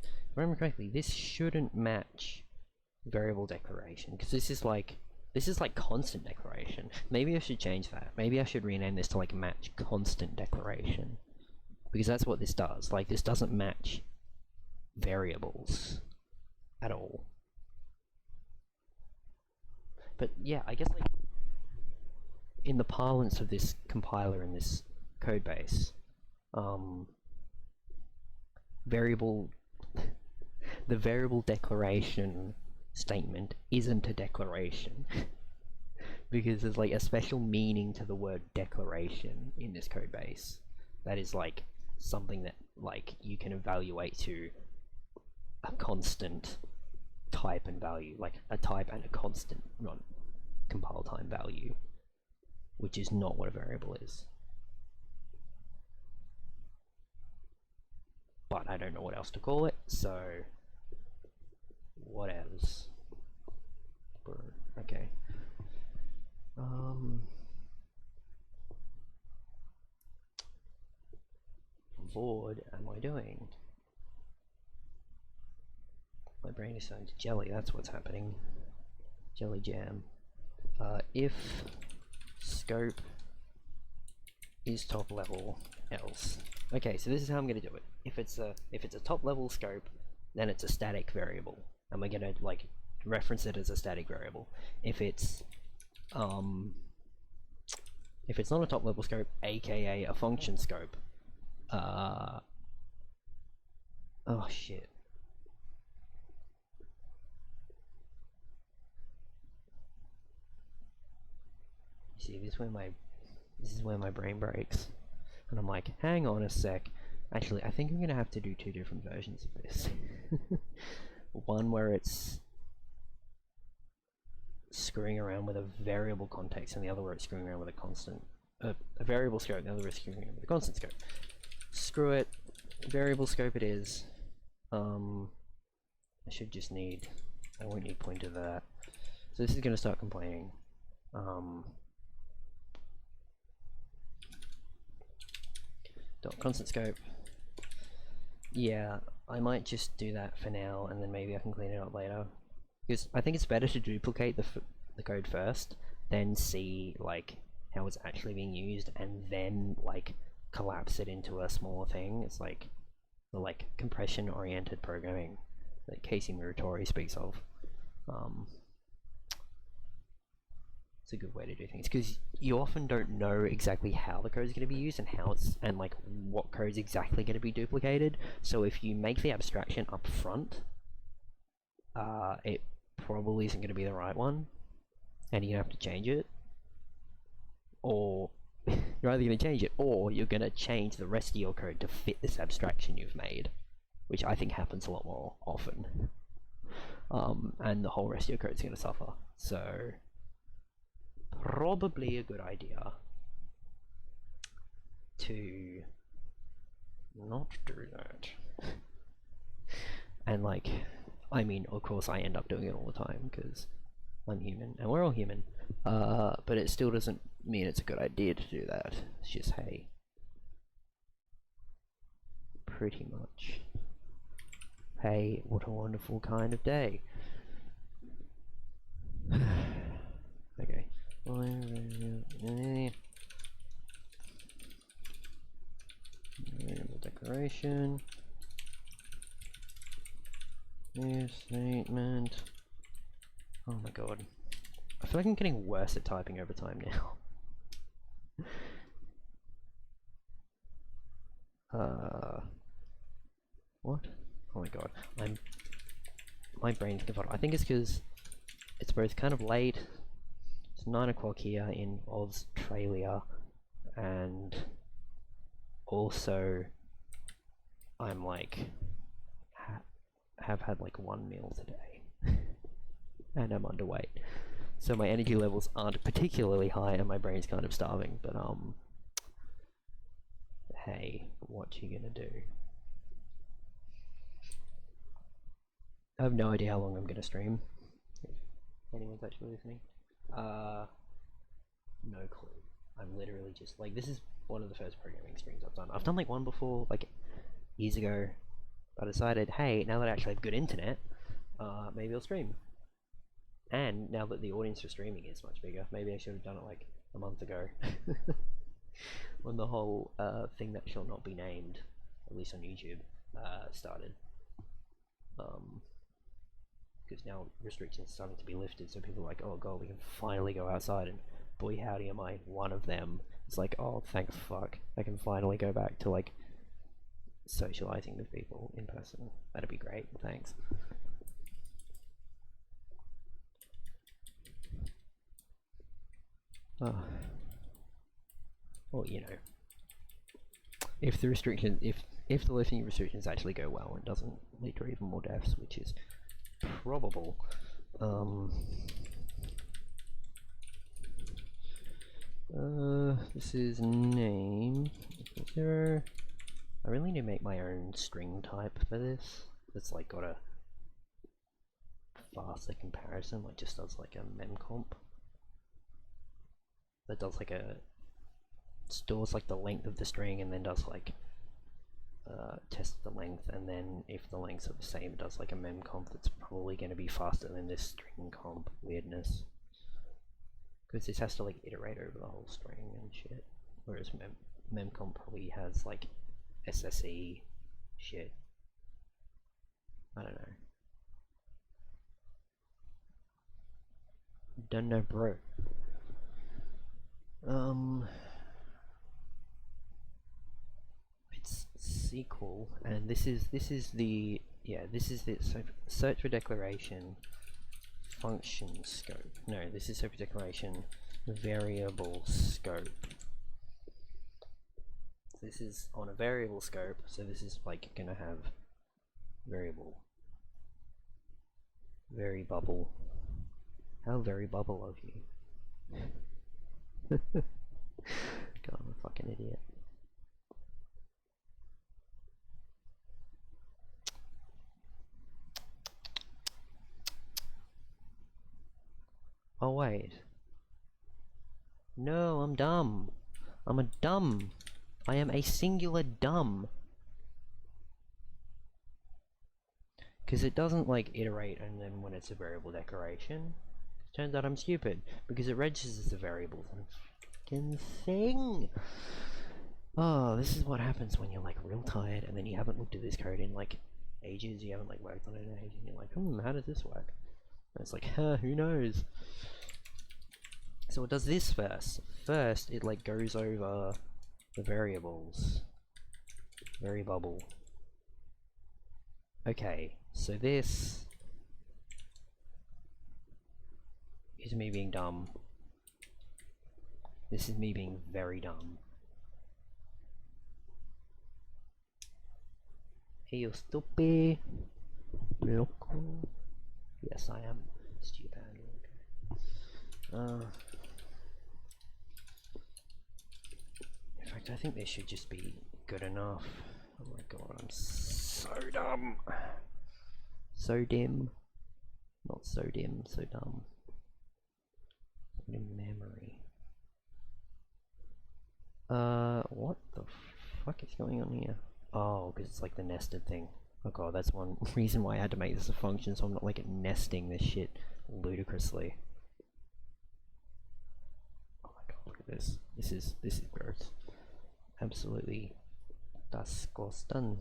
If I remember correctly, this shouldn't match variable declaration, because this is like constant declaration. Maybe I should change that. Maybe I should rename this to like match constant declaration, because that's what this does. Like, this doesn't match variables at all. But yeah, I guess like in the parlance of this compiler and this code base, the variable declaration statement isn't a declaration because there's like a special meaning to the word declaration in this code base that is like something that like you can evaluate to a constant type and value, like a type and a constant, not compile time value, which is not what a variable is. But I don't know what else to call it, so what else? Okay. What am I doing? My brain is turning to jelly, that's what's happening. Jelly jam. If scope is top level, else. Okay, so this is how I'm gonna do it. If it's a top level scope, then it's a static variable, and we're gonna like reference it as a static variable. If it's not a top level scope, aka a function scope, oh shit. You see, this is where my brain breaks, and I'm like, hang on a sec. Actually, I think I'm gonna have to do two different versions of this. One where it's screwing around with a variable context, and the other where it's screwing around with a constant, a variable scope, and the other where it's screwing around with a constant scope. Screw it, variable scope it is. I should just need, I won't need pointer for that. So this is gonna start complaining. Dot constant scope. Yeah, I might just do that for now, and then maybe I can clean it up later. Because I think it's better to duplicate the code first, then see like how it's actually being used, and then like collapse it into a smaller thing. It's like the like compression-oriented programming that Casey Muratori speaks of. It's a good way to do things, because you often don't know exactly how the code is going to be used and how it's, and like what code is exactly going to be duplicated. So if you make the abstraction up front, it probably isn't going to be the right one, and you're going to have to change it, or you're either going to change it, or you're going to change the rest of your code to fit this abstraction you've made, which I think happens a lot more often. And the whole rest of your code is going to suffer. So probably a good idea to not do that. And like, I mean, of course I end up doing it all the time because I'm human and we're all human. But it still doesn't mean it's a good idea to do that. It's just, hey, pretty much. Hey, what a wonderful kind of day. Okay. Variable decoration. New statement. Oh my god. I feel like I'm getting worse at typing over time now. What? Oh my god. My brain's confounded. I think it's because it's both kind of late. It's 9 o'clock here in Australia, and also I'm like have had like one meal today and I'm underweight, so my energy levels aren't particularly high and my brain's kind of starving, but hey, what you gonna do? I have no idea how long I'm gonna stream, if anyone's actually listening. No clue. I'm literally just like, this is one of the first programming streams I've done. I've done like one before, like years ago. I decided, hey, now that I actually have good internet, maybe I'll stream. And now that the audience for streaming is much bigger, maybe I should have done it like a month ago. When the whole thing that shall not be named, at least on YouTube, started. Because now restrictions are starting to be lifted, so people are like, oh god, we can finally go outside, and boy howdy am I one of them. It's like, oh thank fuck, I can finally go back to like socializing with people in person. That'd be great, thanks. Oh. Well, you know, if the restriction, if the lifting restrictions actually go well and doesn't lead to even more deaths, which is probable. This is name 0. I really need to make my own string type for this. It's like got a faster comparison, like just does like a memcomp. That does like a, stores like the length of the string and then does like test the length, and then if the lengths are the same it does like a memcomp that's probably going to be faster than this string comp weirdness, because this has to like iterate over the whole string and shit, whereas memcomp probably has like SSE shit. I don't know. Don't know, bro. It's SQL, and this is the, yeah, this is the search for declaration function scope. No, this is search for declaration variable scope. This is on a variable scope, so this is like gonna have variable, very bubble. How very bubble of you. God, I'm a fucking idiot. Oh wait. No, I'm dumb. I'm a dumb. I am a singular dumb. Because it doesn't like iterate and then when it's a variable declaration. Turns out I'm stupid because it registers the variables and fucking thing. Oh, this is what happens when you're like real tired and then you haven't looked at this code in like ages, you haven't like worked on it in ages, and you're like, how does this work? And it's like, who knows? So it does this first. First, it like goes over the variables. Bubble. Okay, so this is me being dumb. This is me being very dumb. Hey, you stupid. Loco. Yes, I am stupid. Okay. In fact, I think this should just be good enough. Oh my god, I'm so dumb. So dim. Not so dim, so dumb. In memory. What the fuck is going on here? Oh, because it's like the nested thing. Oh god, that's one reason why I had to make this a function, so I'm not like nesting this shit ludicrously. Oh my god, look at this. This is gross. Absolutely disgusting.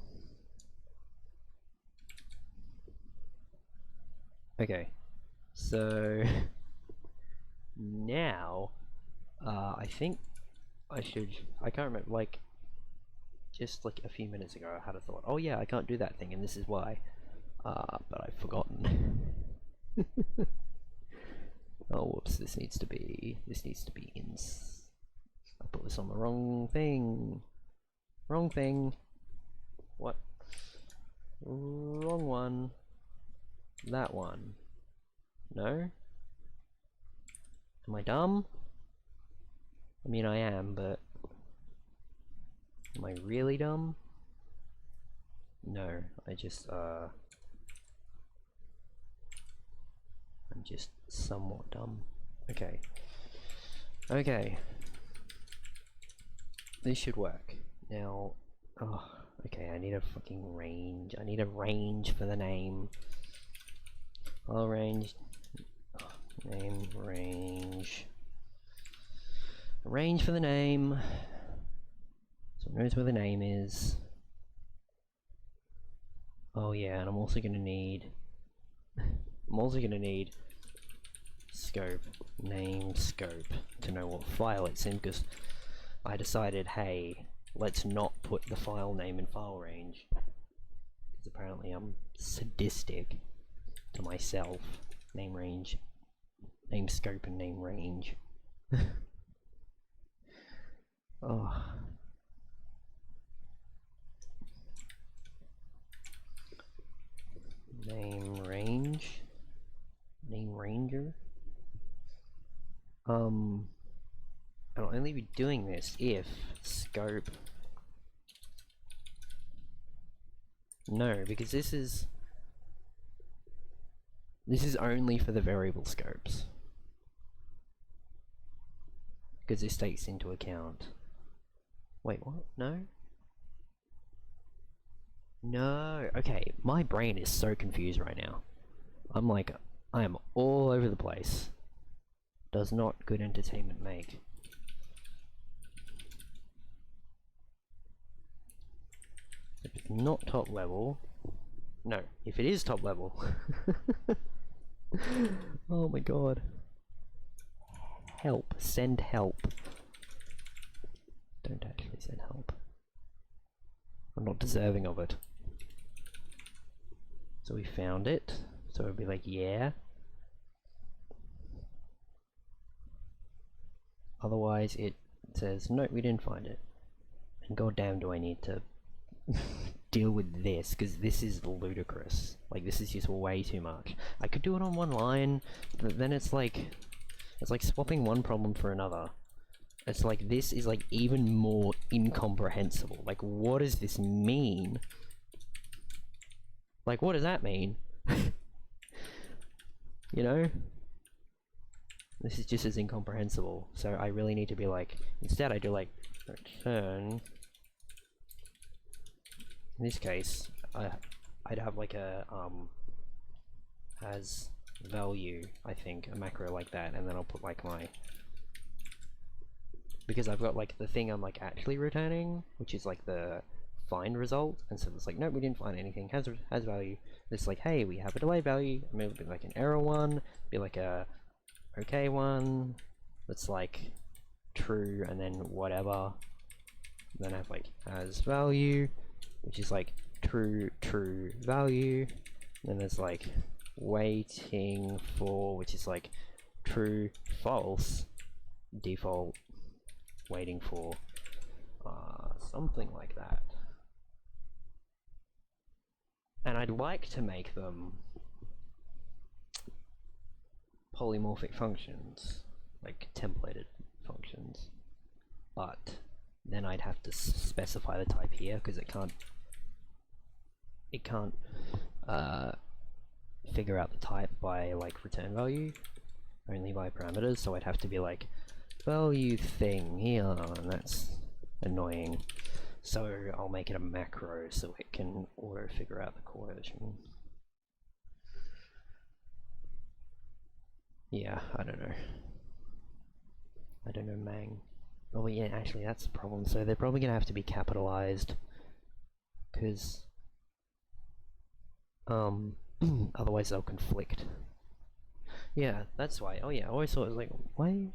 Okay, so now I think I can't remember, like just like a few minutes ago I had a thought, oh yeah, I can't do that thing and this is why, but I've forgotten. Oh whoops, this needs to be in. I put this on the wrong thing. Wrong thing. What? Wrong one. That one. No? Am I dumb? I mean, I am, but am I really dumb? No, I'm just somewhat dumb. Okay. Okay. This should work. Now, oh, okay, I need a fucking range. I need a range for the name. I'll range. Name range. A range for the name. So it knows where the name is. Oh yeah, and I'm also gonna need scope, name scope, to know what file it's in, because I decided, hey, let's not put the file name in file range, because apparently I'm sadistic to myself. Name range, name scope and name range. Oh. Name range, name ranger. I'll only be doing this if scope. No, because this is only for the variable scopes. Because this takes into account. Wait, what? No? No. Okay, my brain is so confused right now. I am all over the place. Does not good entertainment make. If it's not top level. No, if it is top level. Oh my god. Help. Send help. Don't actually send help. I'm not deserving of it. So we found it. So it'd be like, yeah. Otherwise it says, no, we didn't find it. And goddamn do I need to deal with this, because this is ludicrous. Like, this is just way too much. I could do it on one line, but then it's like swapping one problem for another. It's like, this is like even more incomprehensible. Like, what does this mean? Like, what does that mean? You know? This is just as incomprehensible. So I really need to be like, instead I do like, return. In this case, I'd have like a, as value, I think, a macro like that, and then I'll put like my, because I've got like the thing I'm like actually returning, which is like the find result, and so it's like, nope, we didn't find anything, has value. It's like, hey, we have a delay value, maybe it'll be like an error one, be like a okay one, that's like true, and then whatever. Then I have like as value, which is like true value. Then there's like waiting for, which is like true false default waiting for, something like that. And I'd like to make them polymorphic functions, like templated functions, but then I'd have to specify the type here, because it can't it can't figure out the type by like return value, only by parameters, so I'd have to be like value thing here, and that's annoying. So I'll make it a macro so it can auto figure out the coercion. Yeah, I don't know. I don't know, Mang. Oh yeah, actually that's the problem. So they're probably gonna have to be capitalized, because otherwise they'll conflict. Yeah, that's why. Oh yeah, I always thought it was like, why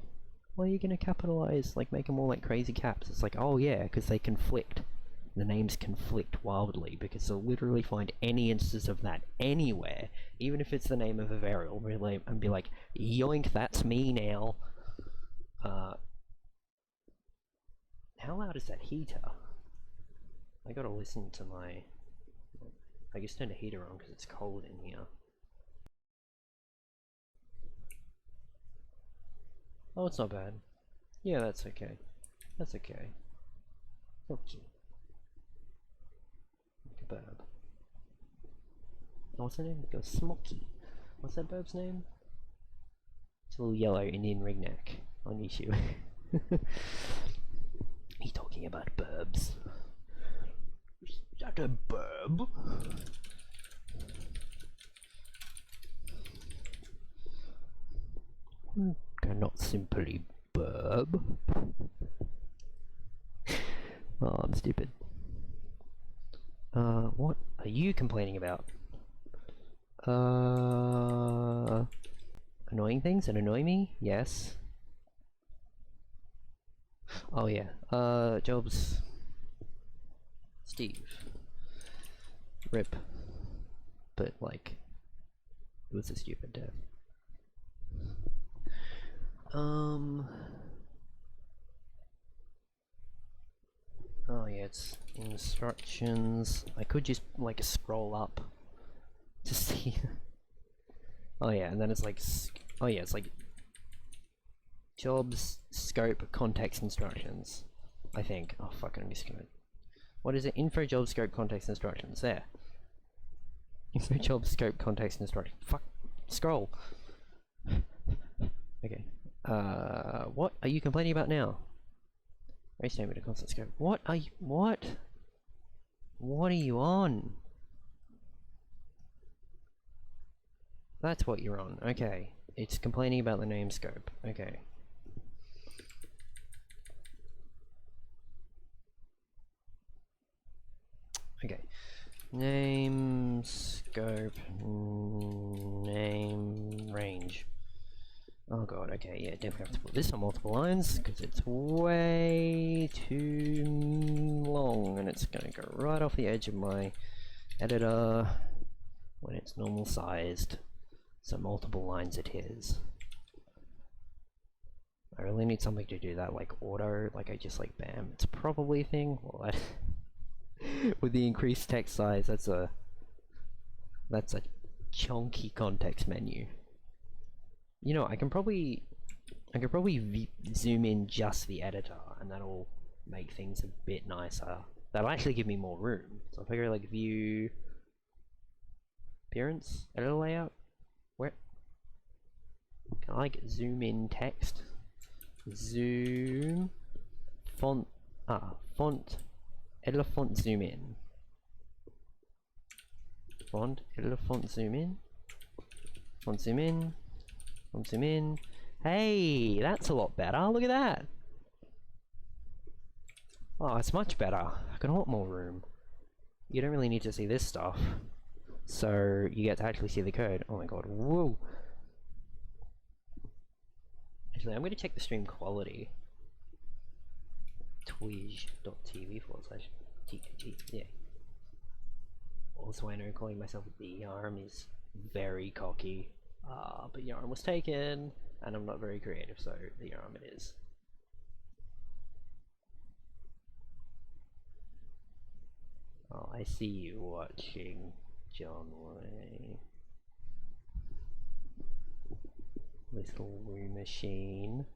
are you gonna capitalize, like make them all like crazy caps? It's like, oh yeah, because they conflict. The names conflict wildly, because they'll literally find any instance of that anywhere, even if it's the name of a variable, and be like, yoink, that's me now. How loud is that heater? I gotta listen to my... I just turned the heater on because it's cold in here. Oh, it's not bad. Yeah, that's okay. That's okay. Okay. Like a burb. Oh, what's her name? It goes Smoky. What's that bird's name? It's a little yellow Indian ringneck on YouTube. He's talking about burbs. Is that a burb? Cannot simply burb. Oh, I'm stupid. What are you complaining about? Annoying things that annoy me? Yes. Oh yeah, Jobs. Steve. RIP. But like, it was a stupid death. Oh yeah, it's instructions. I could just like scroll up to see. Oh yeah, and then it's like, oh yeah, it's like jobs, scope, context, instructions. I think. Oh fuck, I'm just gonna. What is it? Info, job, scope, context, instructions. There. Info, job, scope, context, instructions. Fuck. Scroll. Okay. What are you complaining about now? Race name at a constant scope. What are you? What? What are you on? That's what you're on. Okay. It's complaining about the name scope. Okay. Okay. Name scope. Name range. Oh god, okay, yeah, definitely have to put this on multiple lines, because it's way too long, and it's gonna go right off the edge of my editor when it's normal sized, so multiple lines it is. I really need something to do that, like auto, like I just like bam, it's probably a thing. Well, with the increased text size, that's a chunky context menu. You know, I could probably zoom in just the editor, and that'll make things a bit nicer. That'll actually give me more room. So if I go like view, appearance, editor layout, where can I like zoom in text? Zoom, font, font, editor font zoom in. Font, editor font zoom in. Font zoom in. Font zoom in. Hey, that's a lot better. Look at that. Oh, it's much better. I got a lot more room. You don't really need to see this stuff, so you get to actually see the code. Oh my god, whoa. Actually, I'm going to check the stream quality. twitch.tv/TTT, yeah. Also, I know calling myself the Yarm is very cocky, but Yarm was taken, and I'm not very creative, so the Yarm it is. Oh, I see you watching, John Way. Little woo machine.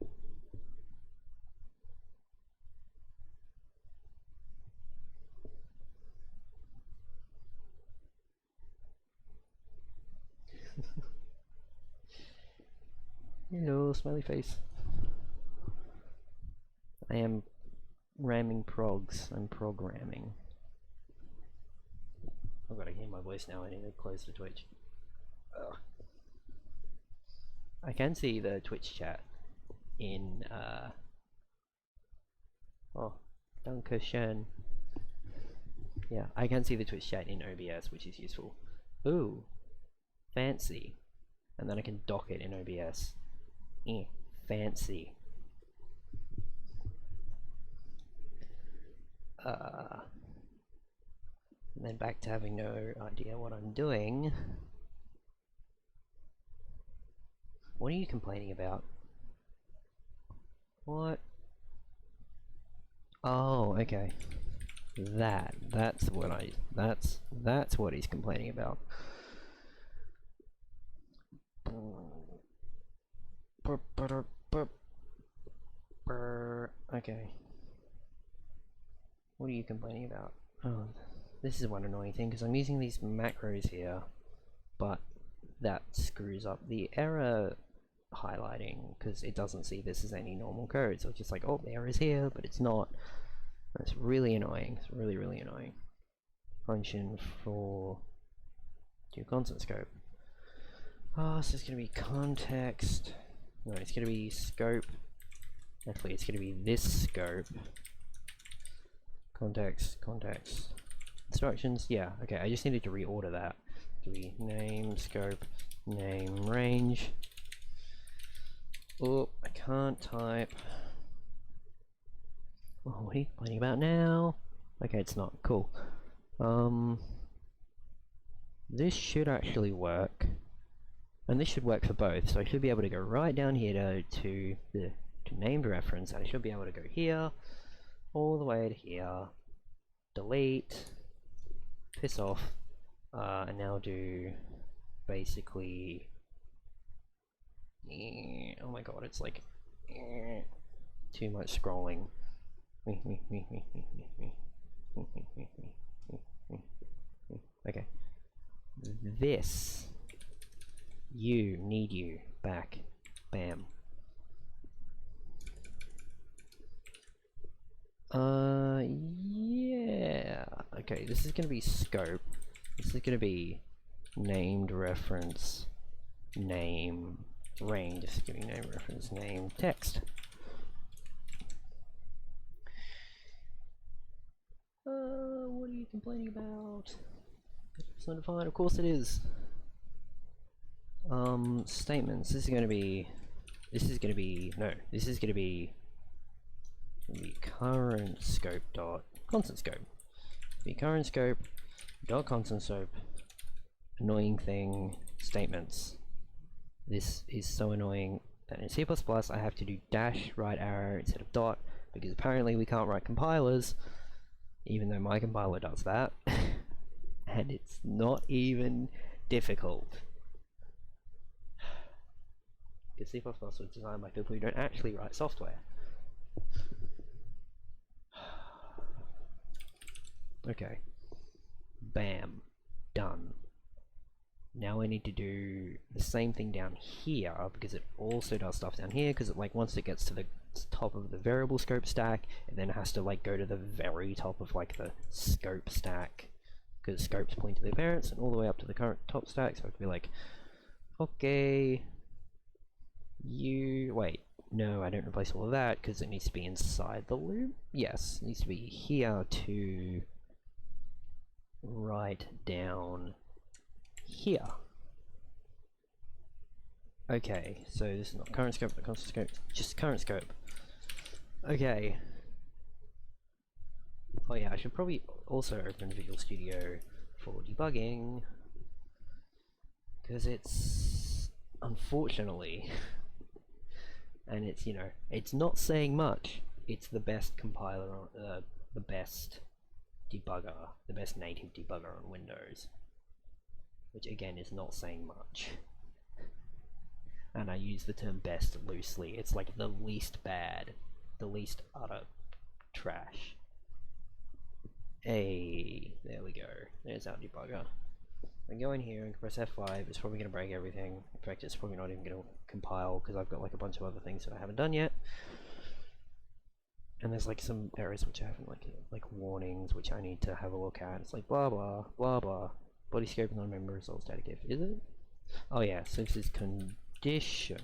smiley face. I am ramming progs. I'm programming. I've got to hear my voice now. I need to close the Twitch. Ugh. I can see the Twitch chat in oh, Dankeschön. Yeah, I can see the Twitch chat in OBS, which is useful. Ooh, fancy. And then I can dock it in OBS. Fancy. And then back to having no idea what I'm doing. What are you complaining about? What? Oh, okay. That's what he's complaining about. Okay. What are you complaining about? Oh, this is one annoying thing because I'm using these macros here, but that screws up the error highlighting because it doesn't see this as any normal code. So it's just like, oh, the error is here, but it's not. That's really annoying. It's really, really annoying. Function for do constant scope. Oh, so it's going to be context. No, it's going to be scope. Actually, it's going to be this scope. Context. Instructions. Yeah, okay, I just needed to reorder that. It's going to be name, scope, name, range. Oh, I can't type. Oh, what are you complaining about now? Okay, it's not. Cool. This should actually work. And this should work for both, so I should be able to go right down here to named reference, and I should be able to go here, all the way to here, delete, piss off, and now do basically, oh my god, it's like too much scrolling. Okay. This. You need you back. Bam. Yeah. Okay, this is gonna be scope. This is gonna be named reference name range. This is gonna be name reference name text. What are you complaining about? It's not fine. Of course it is. Statements. This is gonna be current scope dot constant scope. Be current scope dot constant scope. Annoying thing. Statements. This is so annoying that in C++ I have to do dash right arrow instead of dot because apparently we can't write compilers, even though my compiler does that, and it's not even difficult. Because C++ was designed by people who don't actually write software. Okay. Bam. Done. Now I need to do the same thing down here, because it also does stuff down here, because like once it gets to the top of the variable scope stack, it then has to like go to the very top of like the scope stack, because scopes point to their parents, and all the way up to the current top stack, so I have to be like, okay, wait, no, I don't replace all of that because it needs to be inside the loop. Yes, it needs to be here to right down here. Okay, so this is not current scope, but constant scope, just current scope. Okay. Oh yeah, I should probably also open Visual Studio for debugging, because it's, unfortunately, and it's, you know, it's not saying much. It's the best compiler, the best debugger, the best native debugger on Windows, which again is not saying much. And I use the term best loosely. It's like the least bad, the least utter trash. Hey, there we go. There's our debugger. I go in here and press F5, it's probably going to break everything. In fact, it's probably not even going to compile because I've got like a bunch of other things that I haven't done yet. And there's like some errors which I haven't like warnings which I need to have a look at. It's like blah blah blah blah. Body scope non-member result static if. Is it? Oh yeah, so this is condition.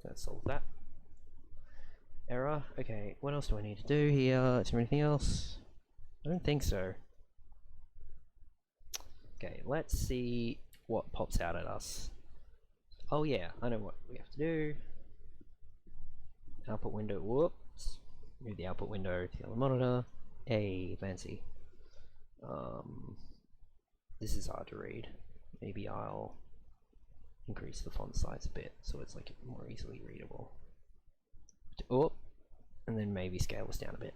That solves that. Error. Okay, what else do I need to do here? Is there anything else? I don't think so. Okay, let's see what pops out at us. Oh yeah, I know what we have to do. Output window, whoops. Move the output window to the other monitor. Hey, fancy. This is hard to read. Maybe I'll increase the font size a bit so it's like more easily readable. Oh, and then maybe scale this down a bit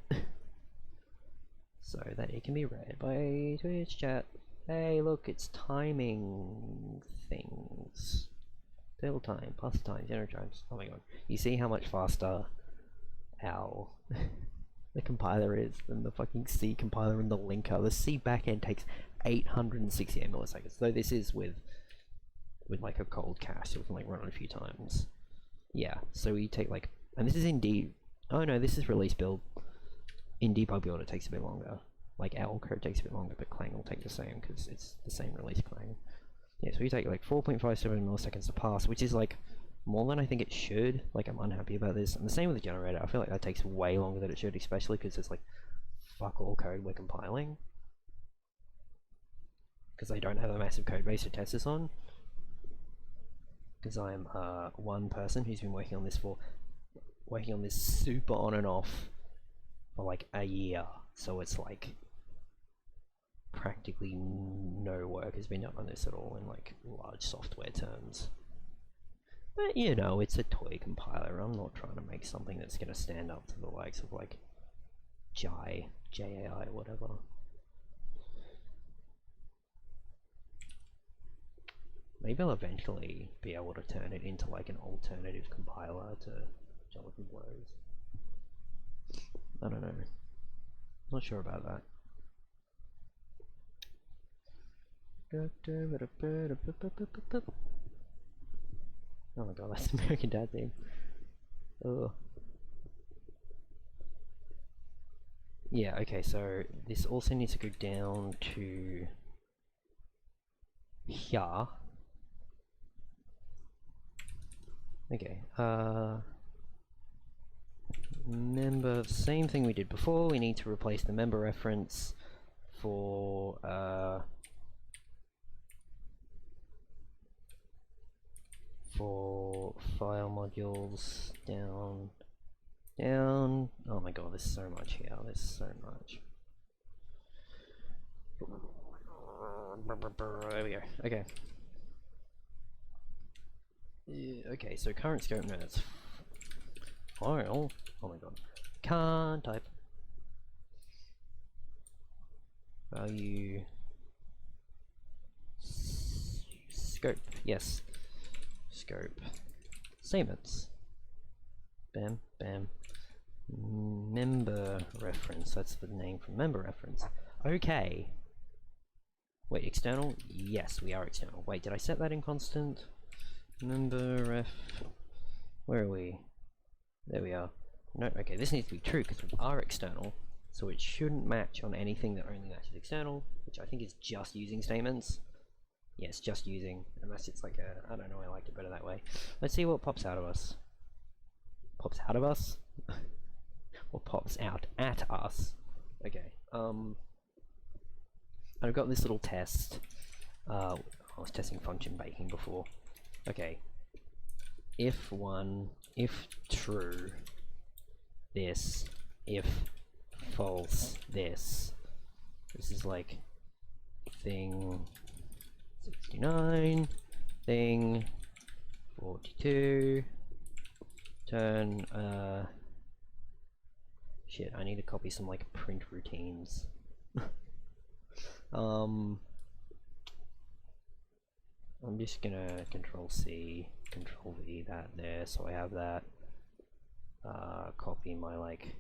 so that it can be read by Twitch chat. Hey, look, it's timing things. Table time, pass time, generate times. Oh my god, you see how much faster our the compiler is than the fucking C compiler and the linker. The C backend takes 868 milliseconds, though this is with like a cold cache, so we can like run it a few times. Yeah, so we take like, and this is in oh no, this is release build. In debug build it takes a bit longer. Like our code takes a bit longer, but Clang will take the same because it's the same release Clang. Yeah, so we take like 4.57 milliseconds to pass, which is like more than I think it should. Like, I'm unhappy about this. And the same with the generator. I feel like that takes way longer than it should, especially because it's like fuck all code we're compiling. Because I don't have a massive code base to test this on. Because I'm one person who's been working on this super on and off for like a year. So it's like practically no work has been done on this at all in like large software terms. But you know, it's a toy compiler. I'm not trying to make something that's going to stand up to the likes of like JAI or whatever. Maybe I'll eventually be able to turn it into like an alternative compiler to Jonathan Blows. I don't know. Not sure about that. Oh my god, that's the American Dad theme. Ugh. Yeah, okay, so this also needs to go down to here. Okay, member, same thing we did before. We need to replace the member reference for file modules down. Oh my god, there's so much here. There's so much. There we go. Okay. Okay, so current scope notes. File. Oh my god. Can't type. Value. Scope. Yes. Scope. Statements. Bam, bam. Member reference. That's the name for member reference. Okay. Wait, external? Yes, we are external. Wait, did I set that in constant? Member ref. Where are we? There we are. No, okay, this needs to be true because we are external, so it shouldn't match on anything that only matches external, which I think is just using statements. Yes, just using, unless it's like a, I don't know, I liked it better that way. Let's see what pops out of us. Pops out of us? Or pops out at us. Okay, I've got this little test. I was testing function baking before. Okay, if true, this, if false, this. This is like thing 69, thing 42, turn, shit, I need to copy some like print routines. I'm just gonna Control C, Control V that there, so I have that. Copy my like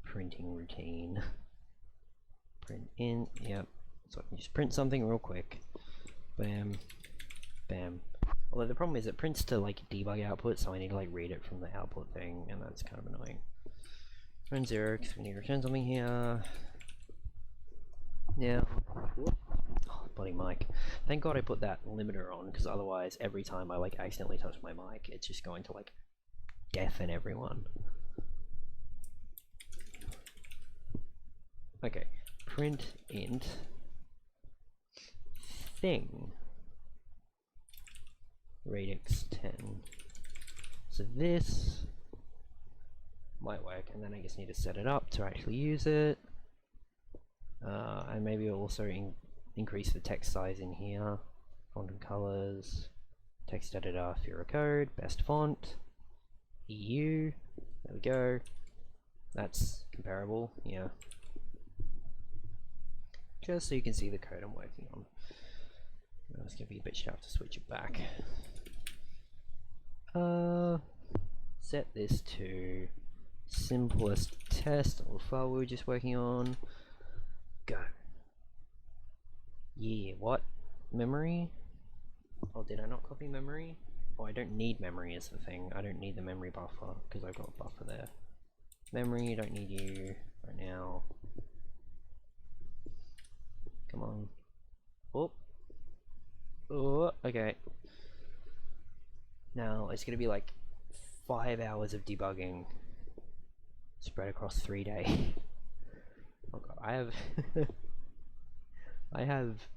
printing routine. Print in, yep. So I can just print something real quick. Bam, bam. Although the problem is it prints to like debug output, so I need to like read it from the output thing, and that's kind of annoying. Return 0, because we need to return something here. Now, oh, bloody mic. Thank God I put that limiter on, because otherwise every time I like accidentally touch my mic, it's just going to like deafen everyone. Okay, print int thing radix 10. So this might work, and then I just need to set it up to actually use it. And maybe also increase the text size in here. Font and colors, text editor, Fira code, best font, EU. There we go. That's comparable, yeah. Just so you can see the code I'm working on. It's gonna be a bit sharp to switch it back. Set this to simplest test or file we were just working on. Go. Yeah, what? Memory? Oh, did I not copy memory? Oh, I don't need memory is the thing. I don't need the memory buffer because I've got a buffer there. Memory, don't need you right now. Come on. Oh. Oh, okay. Now, it's gonna be like 5 hours of debugging spread across 3 days. Oh god, I have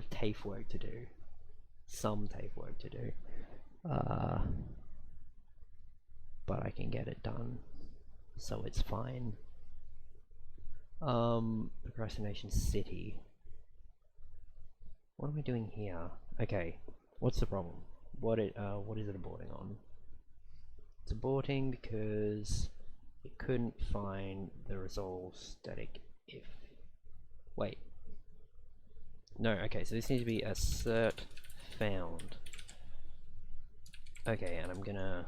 TAFE work to do. Some TAFE work to do. But I can get it done. So it's fine. Procrastination City. What am I doing here? Okay, what's the problem? What is it aborting on? It's aborting because it couldn't find the resolve static if. Wait. No, okay, so this needs to be assert found. Okay, and I'm gonna,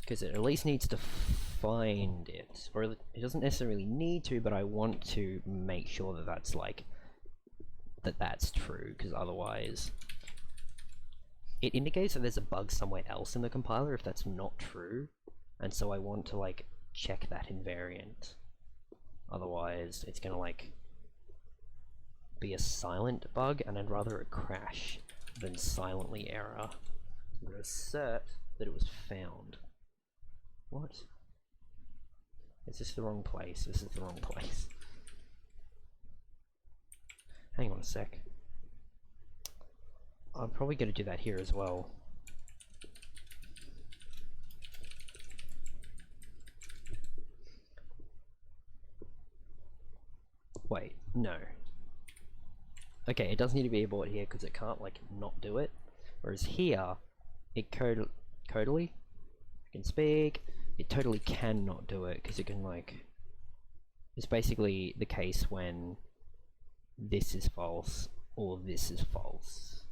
because it at least needs to find it, or it doesn't necessarily need to, but I want to make sure that that's like, that's true, because otherwise it indicates that there's a bug somewhere else in the compiler if that's not true, and so I want to like check that invariant. Otherwise it's gonna like be a silent bug, and I'd rather it crash than silently error. I'm gonna assert that it was found. What? Is this the wrong place? This is the wrong place. Hang on a sec. I'm probably going to do that here as well. Wait, no. Okay, it does need to be abort here because it can't like not do it. Whereas here, it totally, I can speak, it totally cannot do it because it can like, it's basically the case when this is false, or this is false,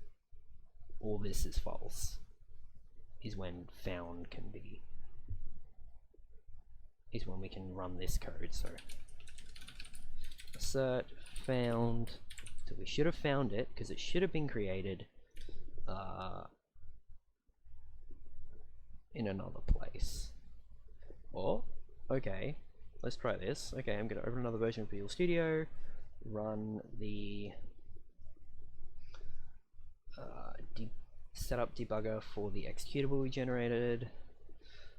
or this is false, is when found can be, is when we can run this code. So assert found, so we should have found it because it should have been created in another place. Or, okay, let's try this. Okay, I'm going to open another version of Visual Studio, run the setup debugger for the executable we generated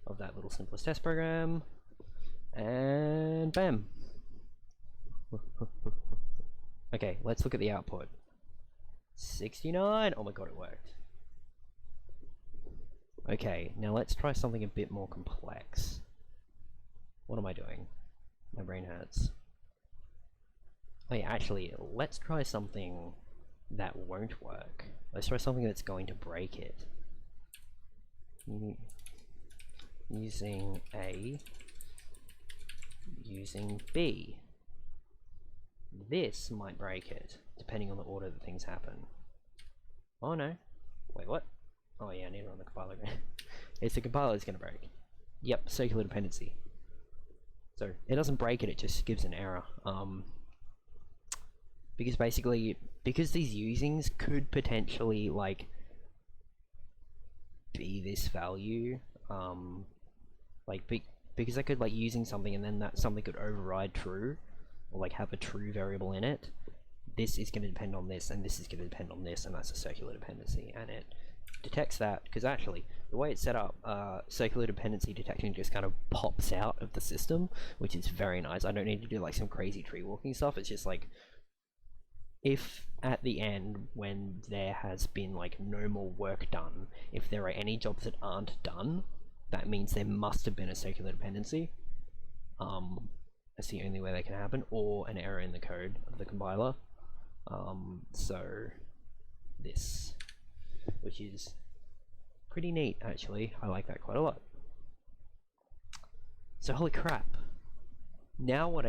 of that little simplest test program, and bam. Okay, let's look at the output. 69. Oh my god, it worked. Okay, now let's try something a bit more complex. What am I doing? My brain hurts. Oh yeah, actually, let's try something that won't work. Let's try something that's going to break it. Using A, using B. This might break it, depending on the order that things happen. Oh no. Wait, what? Oh yeah, I need to run the compiler again. It's the compiler that's going to break. Yep, circular dependency. So, it doesn't break it, it just gives an error. because basically, because these usings could potentially like be this value, because I could like using something and then that something could override true, or like have a true variable in it. This is going to depend on this, and this is going to depend on this, and that's a circular dependency, and it detects that, because actually, the way it's set up, circular dependency detection just kind of pops out of the system, which is very nice. I don't need to do like some crazy tree walking stuff, it's just like, if at the end, when there has been like no more work done, if there are any jobs that aren't done, that means there must have been a circular dependency. That's the only way that can happen, or an error in the code of the compiler. So this, which is pretty neat actually, I like that quite a lot. So holy crap, now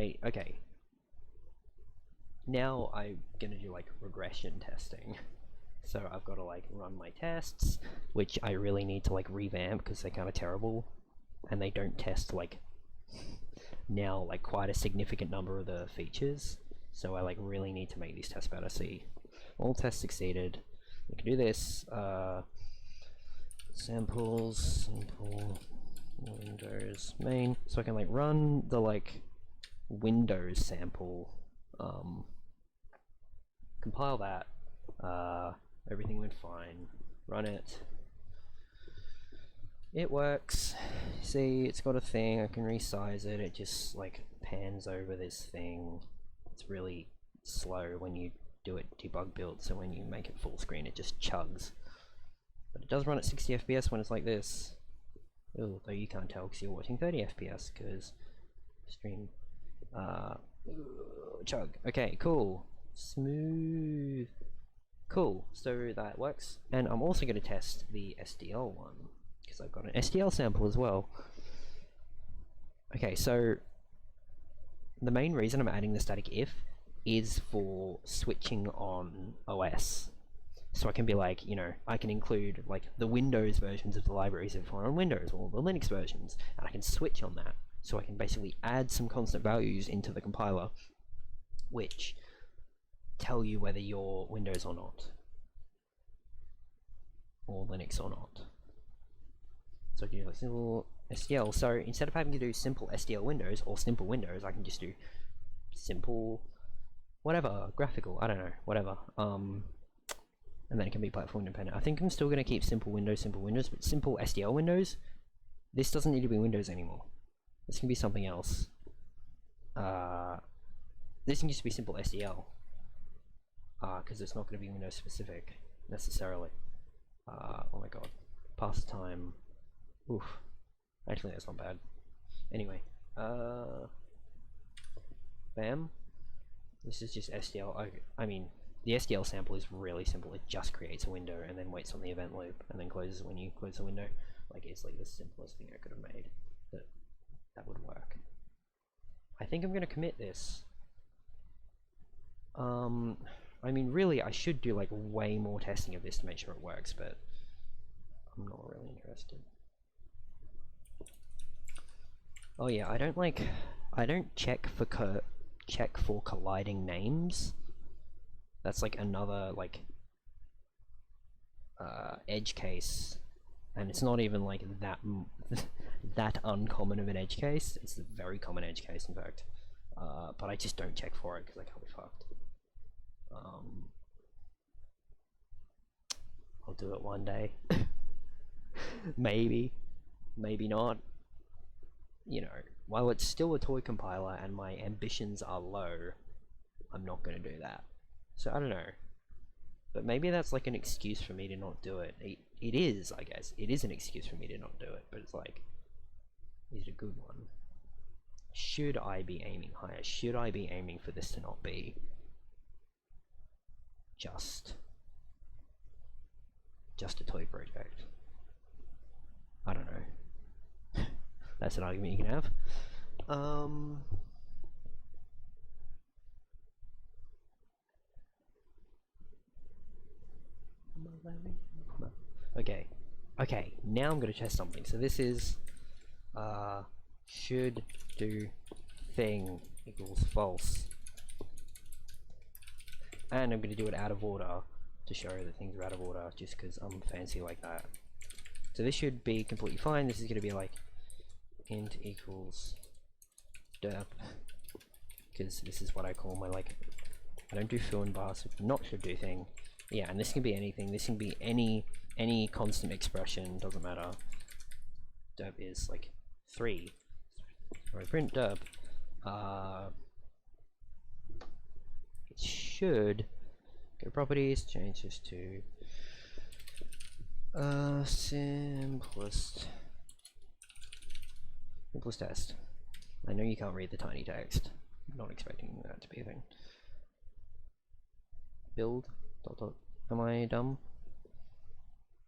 now I'm gonna do like regression testing. So I've got to like run my tests, which I really need to like revamp because they're kind of terrible, and they don't test like now like quite a significant number of the features. So I like really need to make these tests better. See, all tests succeeded. We can do this. Samples, simple Windows main. So I can like run the like Windows sample, compile that. Everything went fine. Run it. It works. See, it's got a thing. I can resize it. It just like pans over this thing. It's really slow when you do it debug build, so when you make it full screen it just chugs. But it does run at 60 FPS when it's like this. Ooh, though you can't tell because you're watching 30 FPS because stream. Chug. Okay, cool. Smooth. Cool, so that works. And I'm also going to test the SDL one because I've got an SDL sample as well. Okay, so the main reason I'm adding the static if is for switching on OS. So I can be like, you know, I can include like the Windows versions of the libraries if we're on Windows, or the Linux versions, and I can switch on that. So I can basically add some constant values into the compiler, which tell you whether you're Windows or not, or Linux or not. So I can do like simple SDL. So instead of having to do simple SDL Windows or simple Windows, I can just do simple whatever, graphical, I don't know, whatever. And then it can be platform independent. I think I'm still going to keep simple Windows, but simple SDL Windows, this doesn't need to be Windows anymore. This can be something else. This can just be simple SDL, because it's not going to be Windows specific necessarily. Oh my god, pastime. Oof. Actually, that's not bad. Anyway, bam. This is just SDL. I mean, the SDL sample is really simple. It just creates a window and then waits on the event loop and then closes when you close the window. Like, it's like the simplest thing I could have made that would work. I think I'm going to commit this. I mean, really, I should do like way more testing of this to make sure it works, but I'm not really interested. Oh yeah, I don't check for colliding names. That's like another like edge case, and it's not even like that that uncommon of an edge case. It's a very common edge case, in fact. But I just don't check for it because I can't be fucked. I'll do it one day. Maybe not. You know, while it's still a toy compiler and my ambitions are low, I'm not going to do that. So I don't know, but maybe that's like an excuse for me to not do it. It is, I guess. It is an excuse for me to not do it, but it's like, is it a good one? Should I be aiming higher? Should I be aiming for this to not be just a toy project? I don't know. That's an argument you can have. Okay, now I'm going to test something. So this is should do thing equals false. and I'm going to do it out of order to show that things are out of order, just because I'm fancy like that. So this should be completely fine. This is going to be like int equals derp, because this is what I call my, like, I don't do foo and bar, so not should do thing. Yeah, and this can be anything. This can be any constant expression, doesn't matter. Derp is like 3. So I print derp. It should go to properties, change this to simplest test. I know you can't read the tiny text. I'm not expecting that to be a thing. Build dot dot. Am I dumb?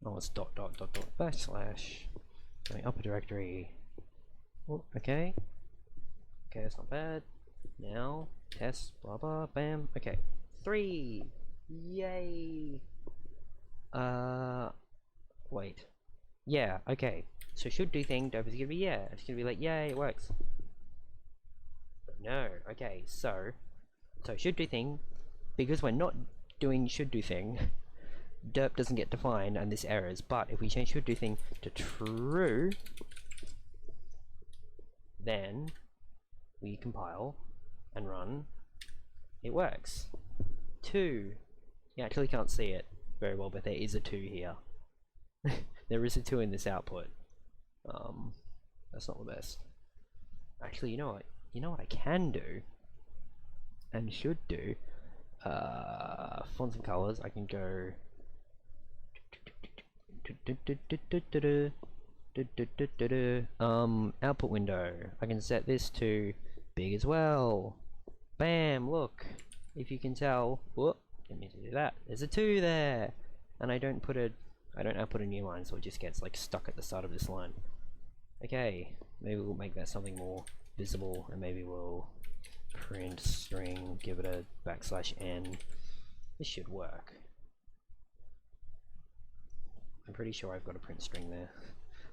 Oh, it's dot dot dot dot backslash. Going upper directory. Oh, okay. Okay, that's not bad. Now test blah blah bam. Okay, 3. Yay. Wait. Yeah. Okay. So should do thing. Derp is gonna be yeah. It's gonna be like yay. It works. But no. Okay. So should do thing, because we're not doing should do thing. Derp doesn't get defined and this errors, but if we change should do thing to true, then we compile and run, it works. 2. You actually can't see it very well, but there is a 2 here. There is a 2 in this output. That's not the best. Actually, you know what I can do and should do, fonts and colors. I can go output window. I can set this to big as well. Bam, look, if you can tell. Whoop, didn't mean to do that. There's a 2 there, and I don't output a new line, so it just gets like stuck at the start of this line. Okay, maybe we'll make that something more visible, and maybe we'll print string, give it a \n. This should work. I'm pretty sure I've got a print string there.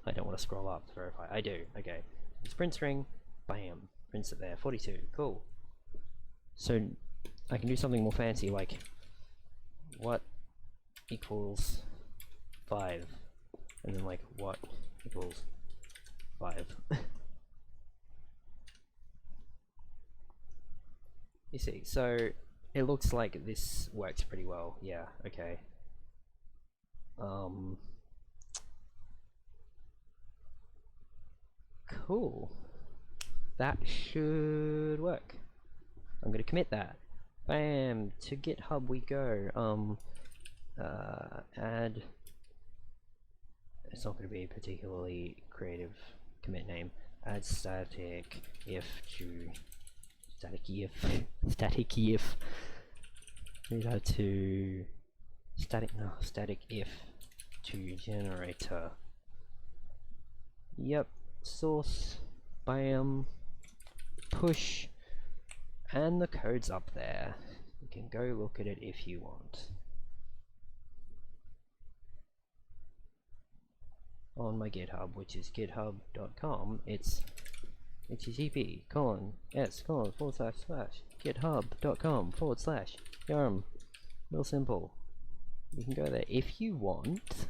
I don't want to scroll up to verify. I do. Okay. It's print string. Bam. Prints it there. 42. Cool. So I can do something more fancy, like what equals 5, and then like what equals 5. You see, so it looks like this works pretty well. Yeah. Okay. Cool. That should work. I'm gonna commit that. Bam! To GitHub we go. Add. It's not gonna be a particularly creative commit name. Add static if to static if to static if to generator. Yep, source, bam, push, and the code's up there. You can go look at it if you want. On my GitHub, which is github.com, it's http://github.com/github.com/yarm. Real simple. You can go there if you want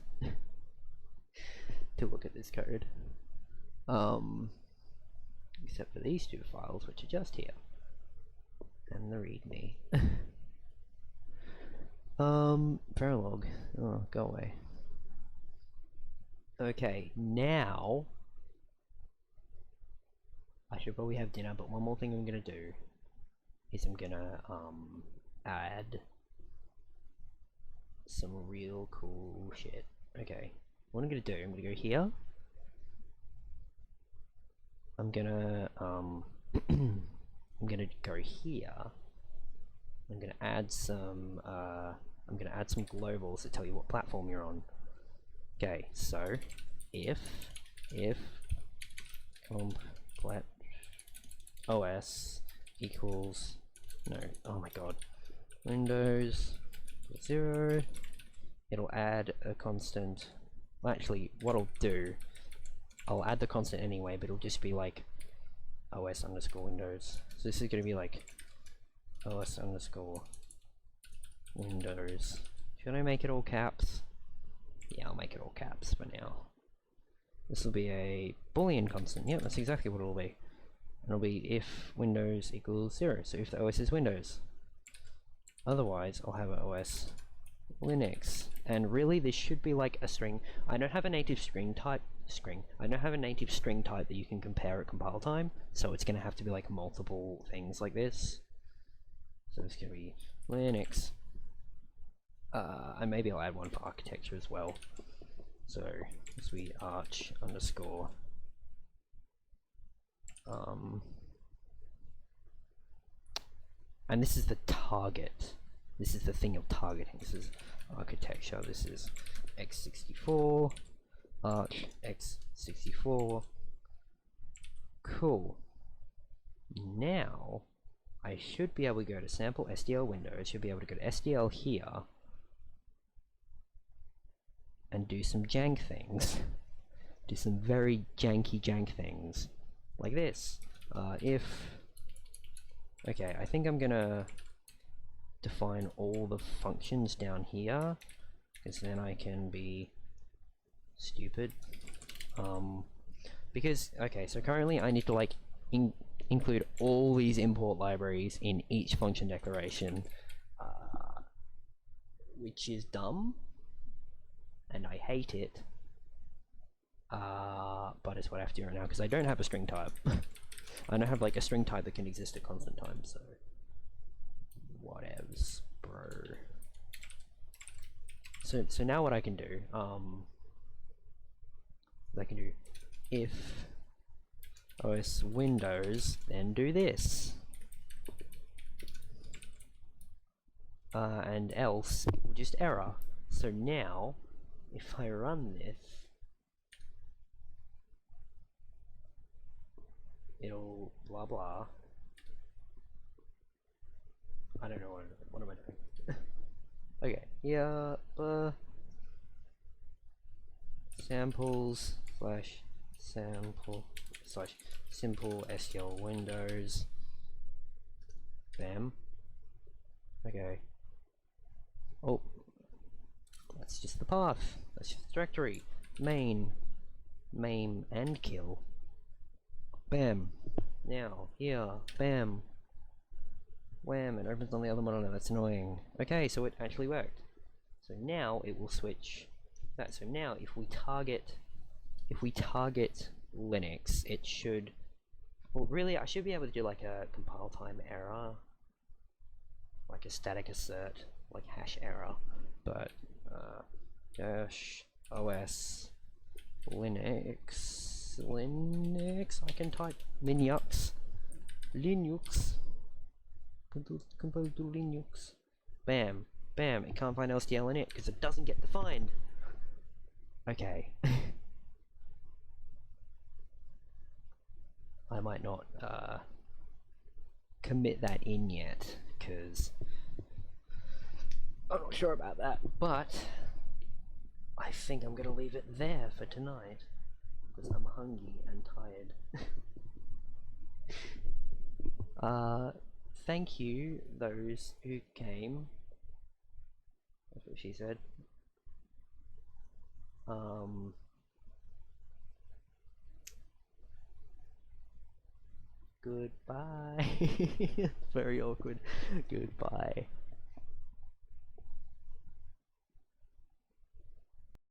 to look at this code. Except for these 2 files, which are just here, and the README. Prolog. Oh, go away. Okay, now I should probably have dinner, but one more thing I'm gonna do is I'm gonna add some real cool shit. Okay, what I'm gonna do, I'm gonna go here. I'm gonna I'm gonna go here. I'm gonna add some globals that tell you what platform you're on. Okay, so if complet OS equals oh my god, Windows 0, it'll add a constant. Well, actually, what I'll do, I'll add the constant anyway, but it'll just be like OS_Windows. So this is gonna be like OS_ Windows. Should I make it all caps? Yeah, I'll make it all caps for now. This will be a Boolean constant. Yeah, that's exactly what it'll be. It'll be if Windows equals 0, so if the OS is Windows. Otherwise, I'll have an OS Linux. And really, this should be like a string. I don't have a native string type. I don't have a native string type that you can compare at compile time, so it's going to have to be like multiple things like this. So it's going to be Linux. And maybe I'll add one for architecture as well. So this will be arch underscore and this is the target. This is the thing of targeting. This is architecture. This is x64 arch x64. Cool. Now I should be able to go to sample SDL window. I should be able to go to SDL here and do some jank things. Do some very janky jank things. Like this. Okay, I think I'm gonna define all the functions down here, because then I can be stupid. Because, okay, so currently I need to like include all these import libraries in each function declaration, which is dumb, and I hate it. But it's what I have to do right now, because I don't have a string type. I don't have like a string type that can exist at constant time, so whatevs, bro. So now what I can do, if OS Windows, then do this. And else it will just error. So now, if I run this, it'll blah blah. I don't know what am I doing? Okay, yeah, samples slash sample slash simple SDL windows. Bam. Okay. Oh, that's just the path. That's just the directory. Main, maim, and kill. Bam. Now, here, bam. Wham, it opens on the other monitor. That's annoying. Okay, so it actually worked. So now it will switch that. So now if we target Linux, it should, well really I should be able to do like a compile time error, like a static assert, like hash error, but dash OS Linux, I can type Linux, compile to Linux, bam, bam, it can't find LSTL in it because it doesn't get defined. Okay. I might not commit that in yet because I'm not sure about that, but I think I'm gonna leave it there for tonight because I'm hungry and tired. Thank you those who came. That's what she said. Goodbye. Very awkward. Goodbye.